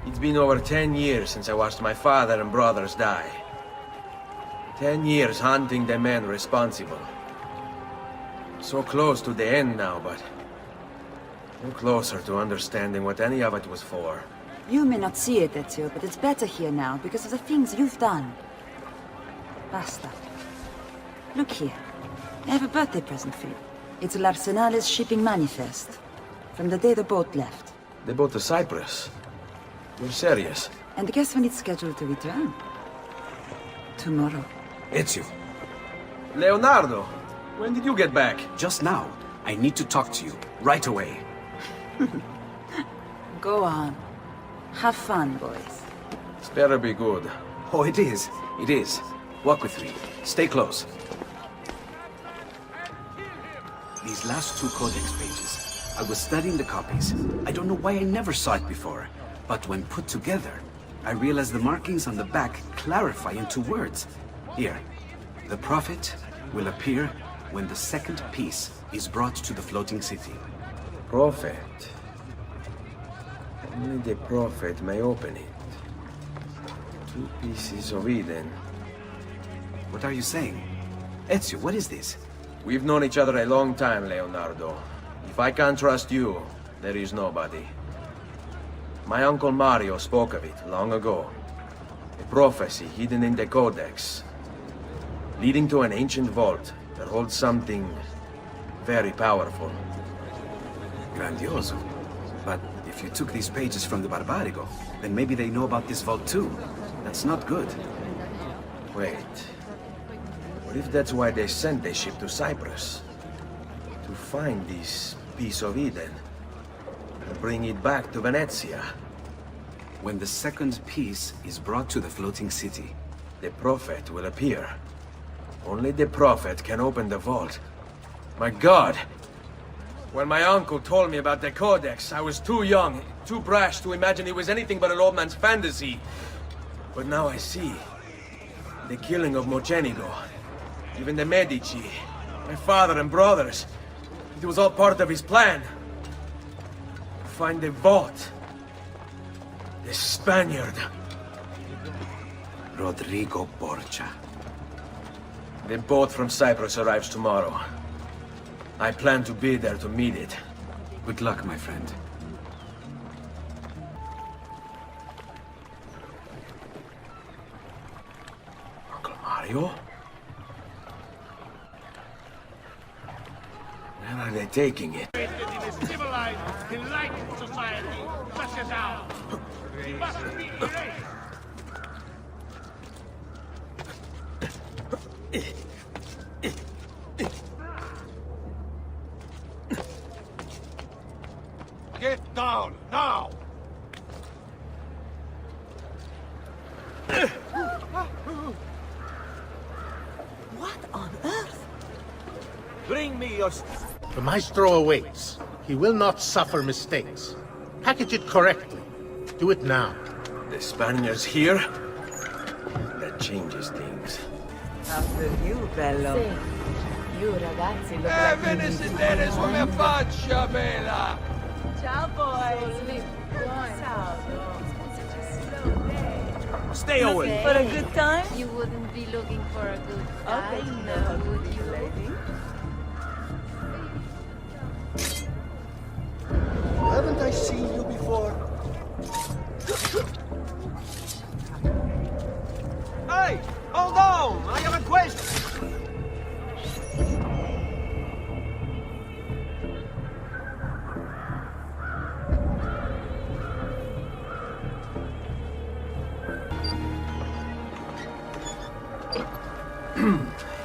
It's been over 10 years since I watched my father and brothers die. 10 years hunting the men responsible. So close to the end now, but no closer to understanding what any of it was for. You may not see it, Ezio, but it's better here now because of the things you've done. Basta. Look here. I have a birthday present for you. It's l'Arsenale's shipping manifest. From the day the boat left. The boat to Cyprus? You're serious? And guess when it's scheduled to return? Tomorrow. Ezio. Leonardo! When did you get back? Just now. I need to talk to you. Right away. Go on. Have fun, boys. It's better be good. Oh, it is. It is. Walk with me. Stay close. These last two codex pages. I was studying the copies. I don't know why I never saw it before. But when put together, I realized the markings on the back clarify into words. Here. The prophet will appear when the second piece is brought to the floating city. Prophet? Only the prophet may open it. 2 pieces of Eden. What are you saying? Ezio, what is this? We've known each other a long time, Leonardo. If I can't trust you, there is nobody. My uncle Mario spoke of it long ago. A prophecy hidden in the Codex, leading to an ancient vault that holds something very powerful. Grandioso. But if you took these pages from the Barbarigo, then maybe they know about this vault too. That's not good. Wait. What if that's why they sent their ship to Cyprus? To find this piece of Eden and bring it back to Venezia. When the second piece is brought to the floating city, the Prophet will appear. Only the Prophet can open the vault. My God! When my uncle told me about the Codex, I was too young, too brash to imagine it was anything but an old man's fantasy. But now I see. The killing of Mocenigo, even the Medici, my father and brothers. It was all part of his plan. Find the vault. The Spaniard. Rodrigo Borgia. The boat from Cyprus arrives tomorrow. I plan to be there to meet it. Good luck, my friend. Uncle Mario? Where are they taking it? In a civilized, enlightened society such as ours, we must be erased. Get down, now! What on earth? Bring me your... The Maestro awaits. He will not suffer mistakes. Package it correctly. Do it now. The Spaniards here? That changes things. After you, bello. You ragazzi look ve ne siete come faccia, bella! Ciao, boys. Ciao. Stay away. For a good time? You wouldn't be looking for a good time, no, would you, lady? Haven't I seen you before? Hey, hold on! I have a question!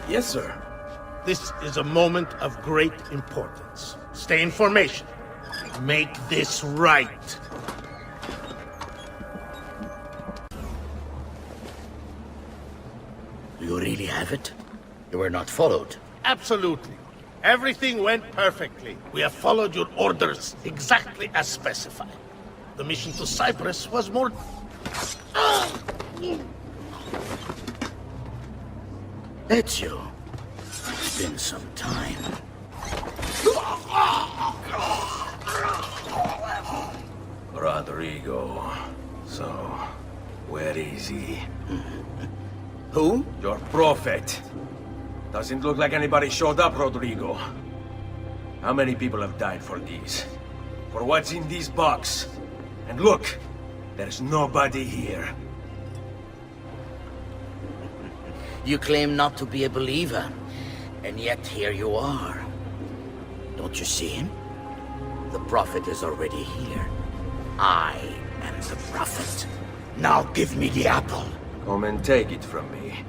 Yes, sir. This is a moment of great importance. Stay in formation. Make this right. You really have it? You were not followed? Absolutely. Everything went perfectly. We have followed your orders exactly as specified. The mission to Cyprus was more... Ezio, it's been some time. Rodrigo. So, where is he? Who? Your prophet. Doesn't look like anybody showed up, Rodrigo. How many people have died for these? For what's in this box? And look, there's nobody here. You claim not to be a believer, and yet here you are. Don't you see him? The prophet is already here. I am the prophet. Now give me the apple. Come and take it from me.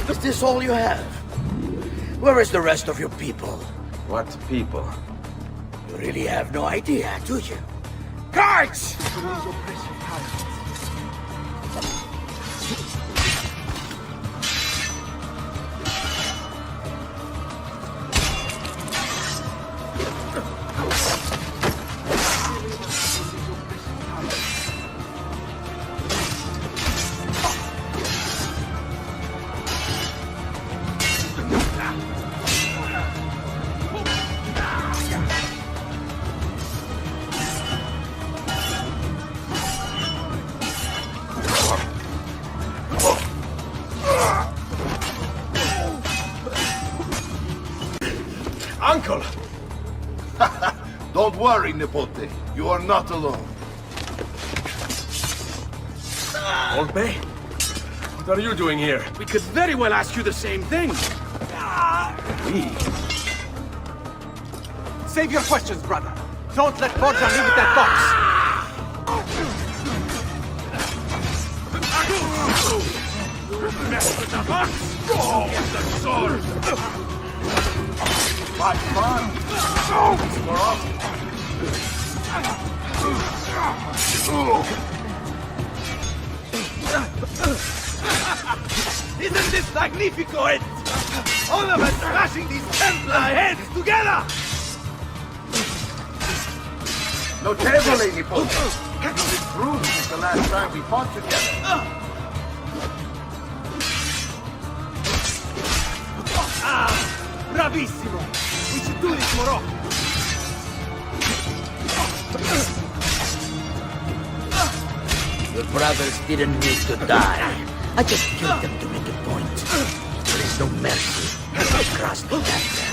Is this all you have? Where is the rest of your people? What people? You really have no idea, do you? Guards! worry, Nipote. You are not alone. Volpe? What are you doing here? We could very well ask you the same thing. We? Save your questions, brother. Don't let Borgia leave with that box. Mess with the box! Oh, the sword! By far. It's for us. Isn't this magnifico? All of us smashing these Templar heads together! Notevole, Nipote. You've improved since the last time we fought together. Bravissimo! We should do this more often. Your brothers didn't need to die. I just killed them to make a point. There is no mercy across the chapter.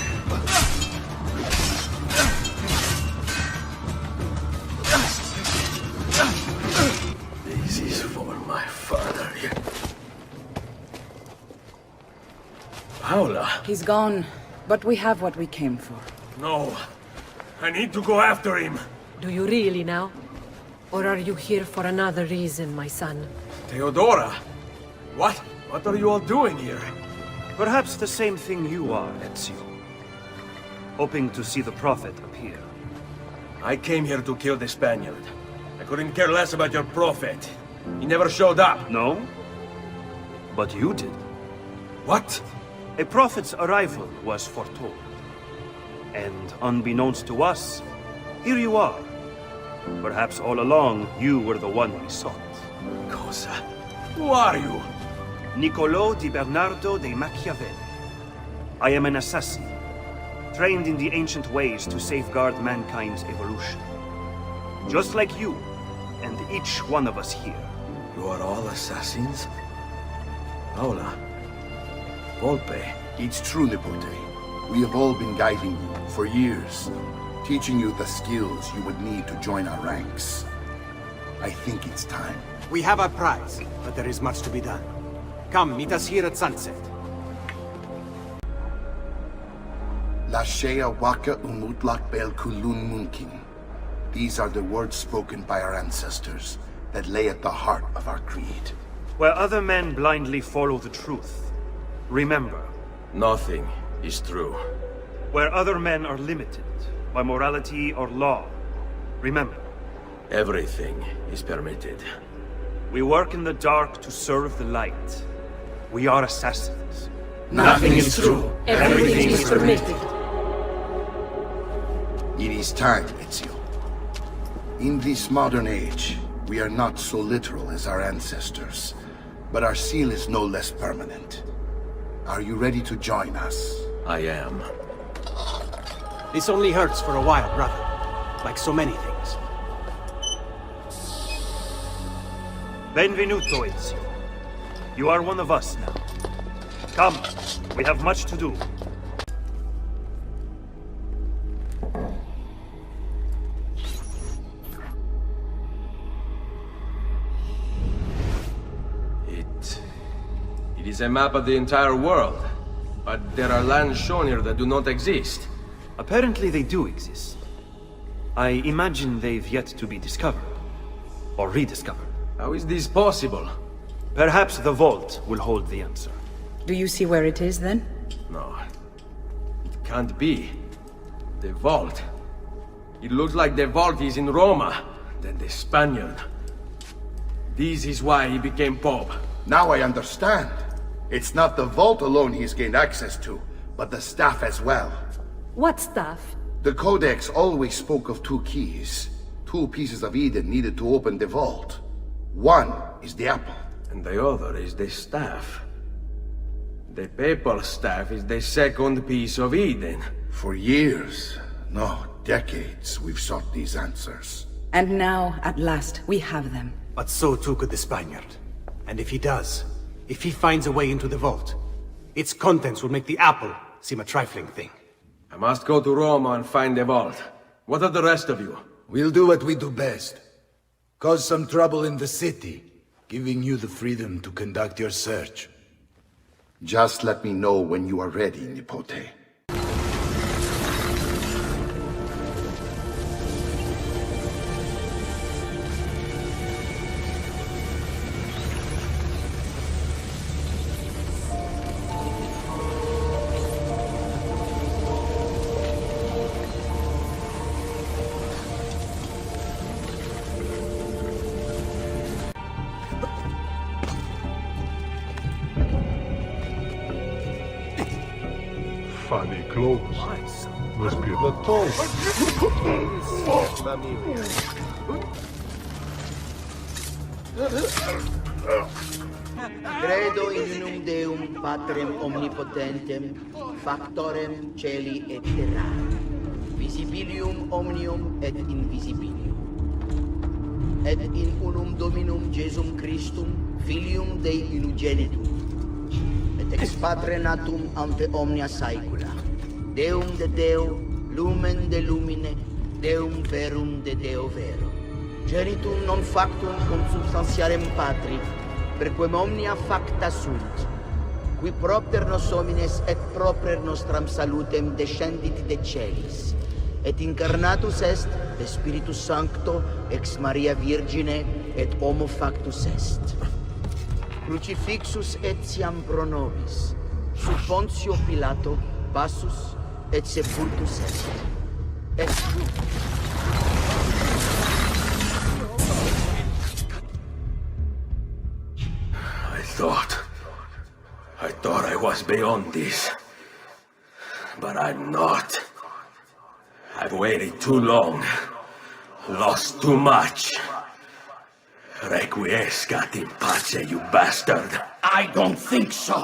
This is for my father. Paula? He's gone, but we have what we came for. No. I need to go after him. Do you really now? Or are you here for another reason, my son? Theodora? What? What are you all doing here? Perhaps the same thing you are, Ezio. Hoping to see the Prophet appear. I came here to kill the Spaniard. I couldn't care less about your Prophet. He never showed up. No? But you did. What? A Prophet's arrival was foretold. And unbeknownst to us, here you are. Perhaps all along, you were the one we sought. Cosa? Who are you? Niccolò di Bernardo de Machiavelli. I am an assassin, trained in the ancient ways to safeguard mankind's evolution. Just like you, and each one of us here. You are all assassins? Paola. Volpe. It's true, Nipote. We have all been guiding you for years, teaching you the skills you would need to join our ranks. I think it's time. We have our prize, but there is much to be done. Come, meet us here at sunset. Lashea waka umutlak bel kulun munkin. These are the words spoken by our ancestors that lay at the heart of our creed. Where other men blindly follow the truth, remember. Nothing is true. Where other men are limited by morality or law, remember. Everything is permitted. We work in the dark to serve the light. We are assassins. Nothing is true. Everything is permitted. It is time, Ezio. In this modern age, we are not so literal as our ancestors, but our seal is no less permanent. Are you ready to join us? I am. This only hurts for a while, brother. Like so many things. Benvenuto, Ezio. You are one of us now. Come, we have much to do. It is a map of the entire world, but there are lands shown here that do not exist. Apparently they do exist. I imagine they've yet to be discovered. Or rediscovered. How is this possible? Perhaps the vault will hold the answer. Do you see where it is, then? No. It can't be. The vault. It looks like the vault is in Roma, then the Spaniard. This is why he became Pope. Now I understand. It's not the vault alone he's gained access to, but the staff as well. What staff? The Codex always spoke of two keys. Two pieces of Eden needed to open the vault. One is the apple. And the other is the staff. The papal staff is the second piece of Eden. For years, no, decades, we've sought these answers. And now, at last, we have them. But so too could the Spaniard. And if he does, if he finds a way into the vault, its contents will make the apple seem a trifling thing. I must go to Roma and find the vault. What of the rest of you? We'll do what we do best. Cause some trouble in the city, giving you the freedom to conduct your search. Just let me know when you are ready, Nipote. Funny clothes. Must be the toast. Credo in unum Deum, Patrem omnipotentem, factorem celi et terra, visibilium omnium et invisibilium, et in unum Dominum Jesum Christum, Filium Dei unigenitum, et ex Patre natum ante omnia saecula, Deum de Deo, lumen de lumine, Deum verum de Deo vero, genitum non factum consubstantiarem Patri, perquem omnia facta sunt, qui propter nos homines et proper nostram salutem descendit de celis, et incarnatus est de Spiritus Sancto ex Maria Virgine et homo factus est. Crucifixus etiam pro nobis, sub Pontio Pilato passus et sepultus est. I thought I was beyond this. But I'm not. I've waited too long. Lost too much. Requiescat in pace, you bastard. I don't think so.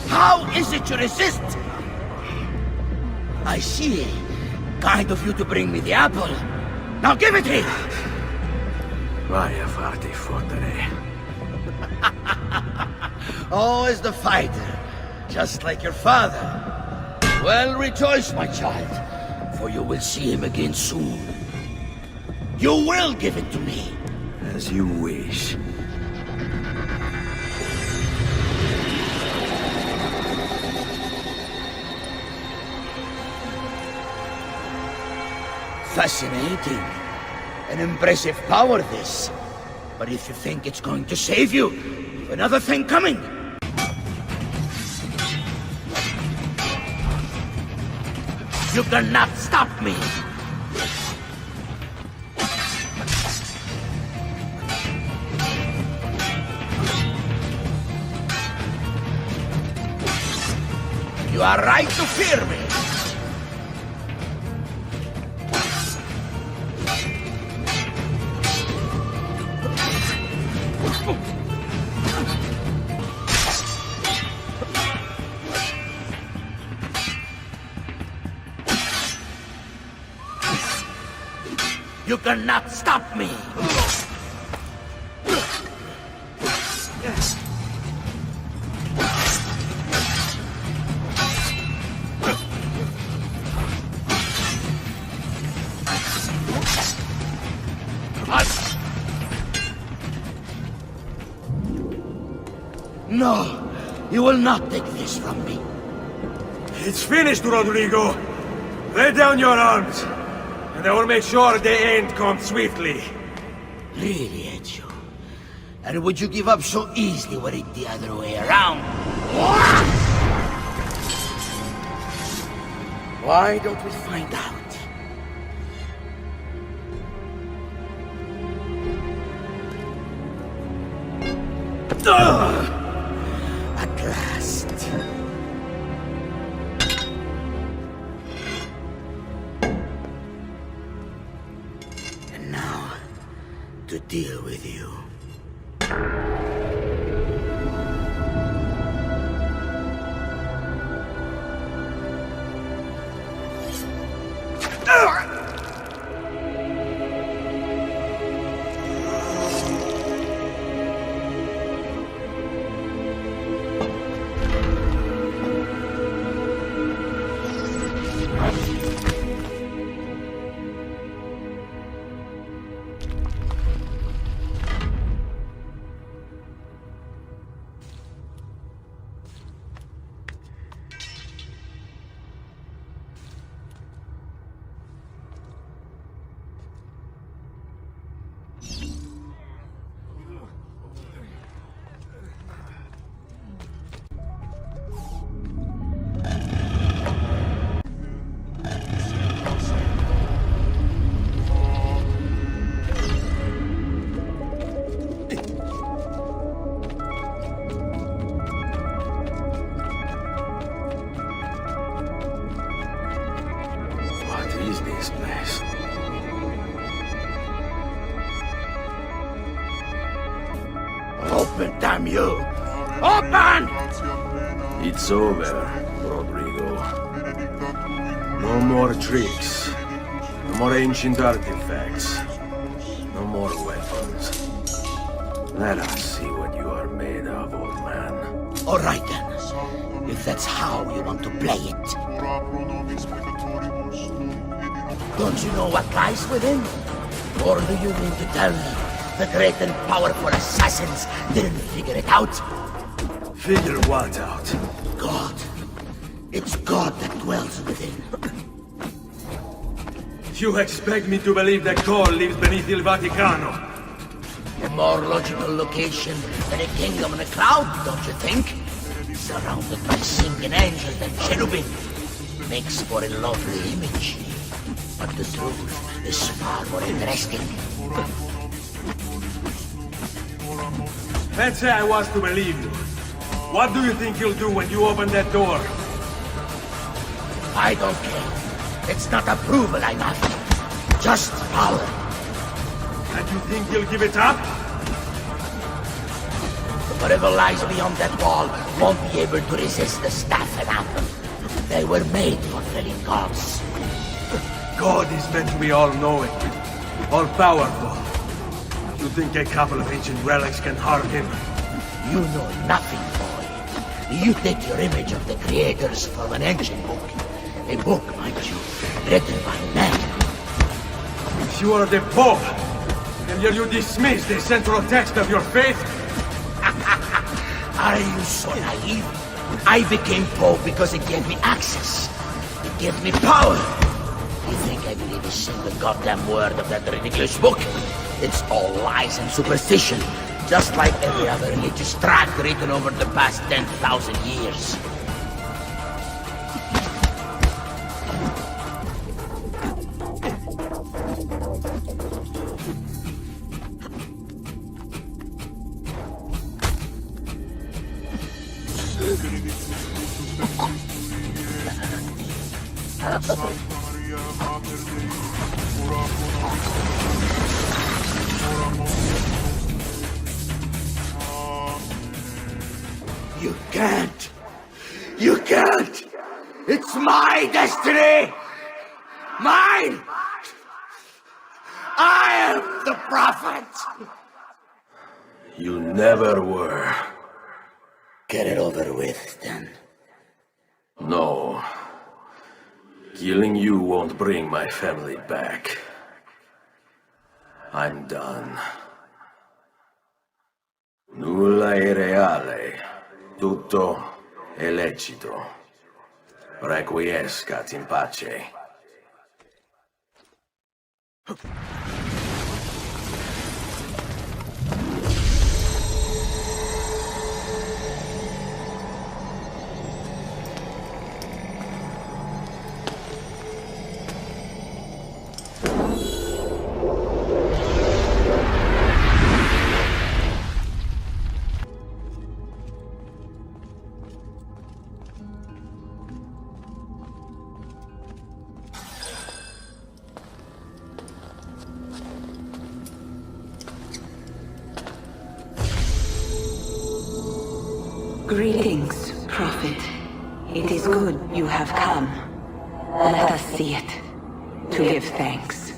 How is it you resist? I see. Kind of you to bring me the apple. Now give it here! Vaya farti fottere. Always the fighter, just like your father. Well, rejoice, my child, for you will see him again soon. You will give it to me. As you wish. Fascinating. An impressive power, this. But if you think it's going to save you, you've another thing coming. You cannot stop me. You are right to fear me. You cannot stop me! No, you will not take this from me. It's finished, Rodrigo. Lay down your arms. And I will make sure the end comes swiftly. Really, Ezio? And would you give up so easily were it the other way around? Why don't we find out? At last. To deal with you. open, damn you! Open! It's over, Rodrigo. No more tricks. No more ancient artifacts. No more weapons. Let us see what you are made of, old man. All right then. If that's how you want to play it. Don't you know what lies within? Or do you mean to tell me the great and powerful assassins didn't figure it out? Figure what out? God. It's God that dwells within. You expect me to believe that God lives beneath Il Vaticano? A more logical location than a kingdom in a cloud, don't you think? Surrounded by singing angels and cherubim. Makes for a lovely image. But the truth is far more interesting. Let's say I was to believe you. What do you think you'll do when you open that door? I don't care. It's not approval I'm after. Just power. And you think you'll give it up? Whatever lies beyond that wall won't be able to resist the staff and apple. They were made for felling gods. God is meant to be all-knowing, all-powerful. You think a couple of ancient relics can harm him? You know nothing, boy. You take your image of the creators from an ancient book. A book, mind you, written by men. You are the Pope, and yet you dismiss the central text of your faith? Are you so naive? I became Pope because it gave me access. It gave me power. You think I believe a single goddamn word of that ridiculous book? It's all lies and superstition, just like every other religious tract written over the past 10,000 years. You can't! You can't! It's my destiny! Mine! I am the prophet! You never were. Get it over with, then. No. Killing you won't bring my family back. I'm done. Nulla è reale. Tutto è lecito. Requiescat in pace. Greetings, Prophet. It is good you have come. Let us see it, to give thanks.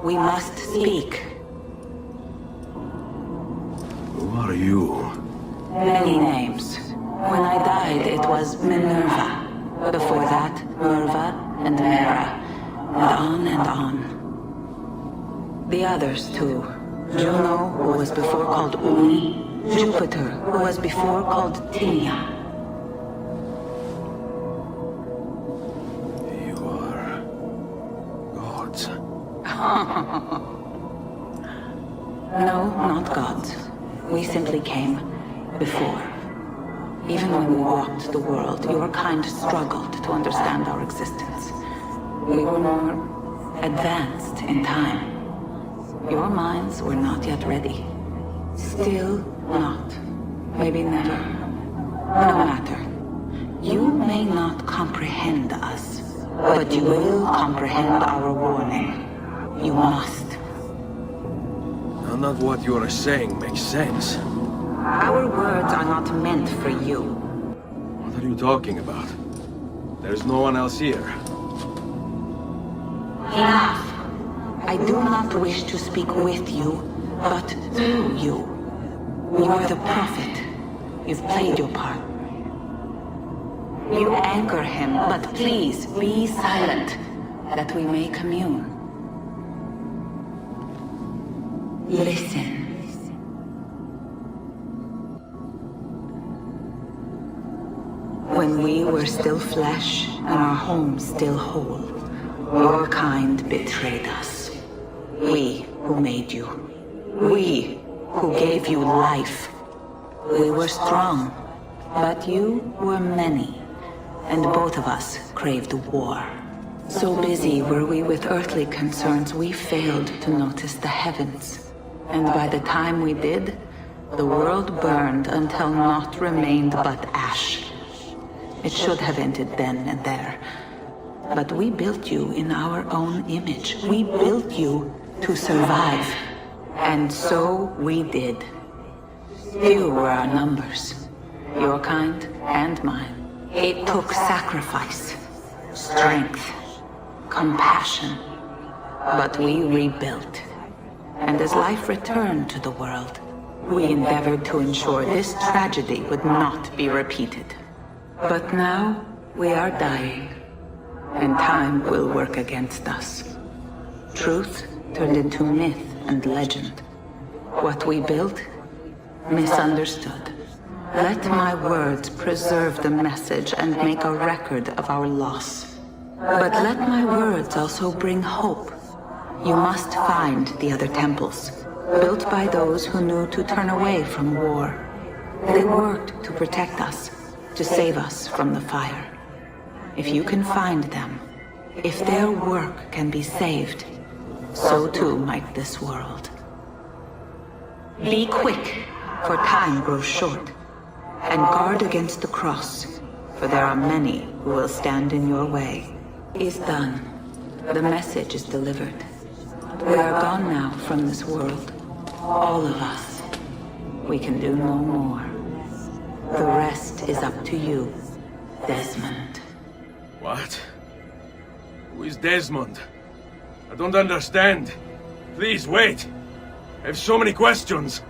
We must speak. Who are you? Many names. When I died, it was Minerva. Before that, Merva and Mera. And on. The others, too. Juno, who was before called Uni. Jupiter, who was before called Tinia. You are... gods. No, not gods. We simply came before. Even when we walked the world, your kind struggled to understand our existence. We were more advanced in time. Your minds were not yet ready. Still not. Maybe never. No matter. You may not comprehend us, but you will comprehend our warning. You must. None of what you are saying makes sense. Our words are not meant for you. What are you talking about? There's no one else here. Enough. I do not wish to speak with you, but through you. You are the prophet. You've played your part. You anchor him, but please be silent, that we may commune. Listen. When we were still flesh and our home still whole, your kind betrayed us. We who made you. We who gave you life. We were strong, but you were many, and both of us craved war. So busy were we with earthly concerns, we failed to notice the heavens. And by the time we did, the world burned until naught remained but ash. It should have ended then and there. But we built you in our own image. We built you to survive. And so we did. Few were our numbers, your kind and mine. It took sacrifice, strength, compassion. But we rebuilt. And as life returned to the world, we endeavored to ensure this tragedy would not be repeated. But now we are dying, and time will work against us. Truth turned into myth and legend. What we built, misunderstood. Let my words preserve the message and make a record of our loss. But let my words also bring hope. You must find the other temples, built by those who knew to turn away from war. They worked to protect us, to save us from the fire. If you can find them, if their work can be saved, so too might this world. Be quick, for time grows short, and guard against the cross, for there are many who will stand in your way. Is done. The message is delivered. We are gone now from this world, all of us. We can do no more. The rest is up to you, Desmond. What? Who is Desmond? I don't understand. Please, wait. I have so many questions.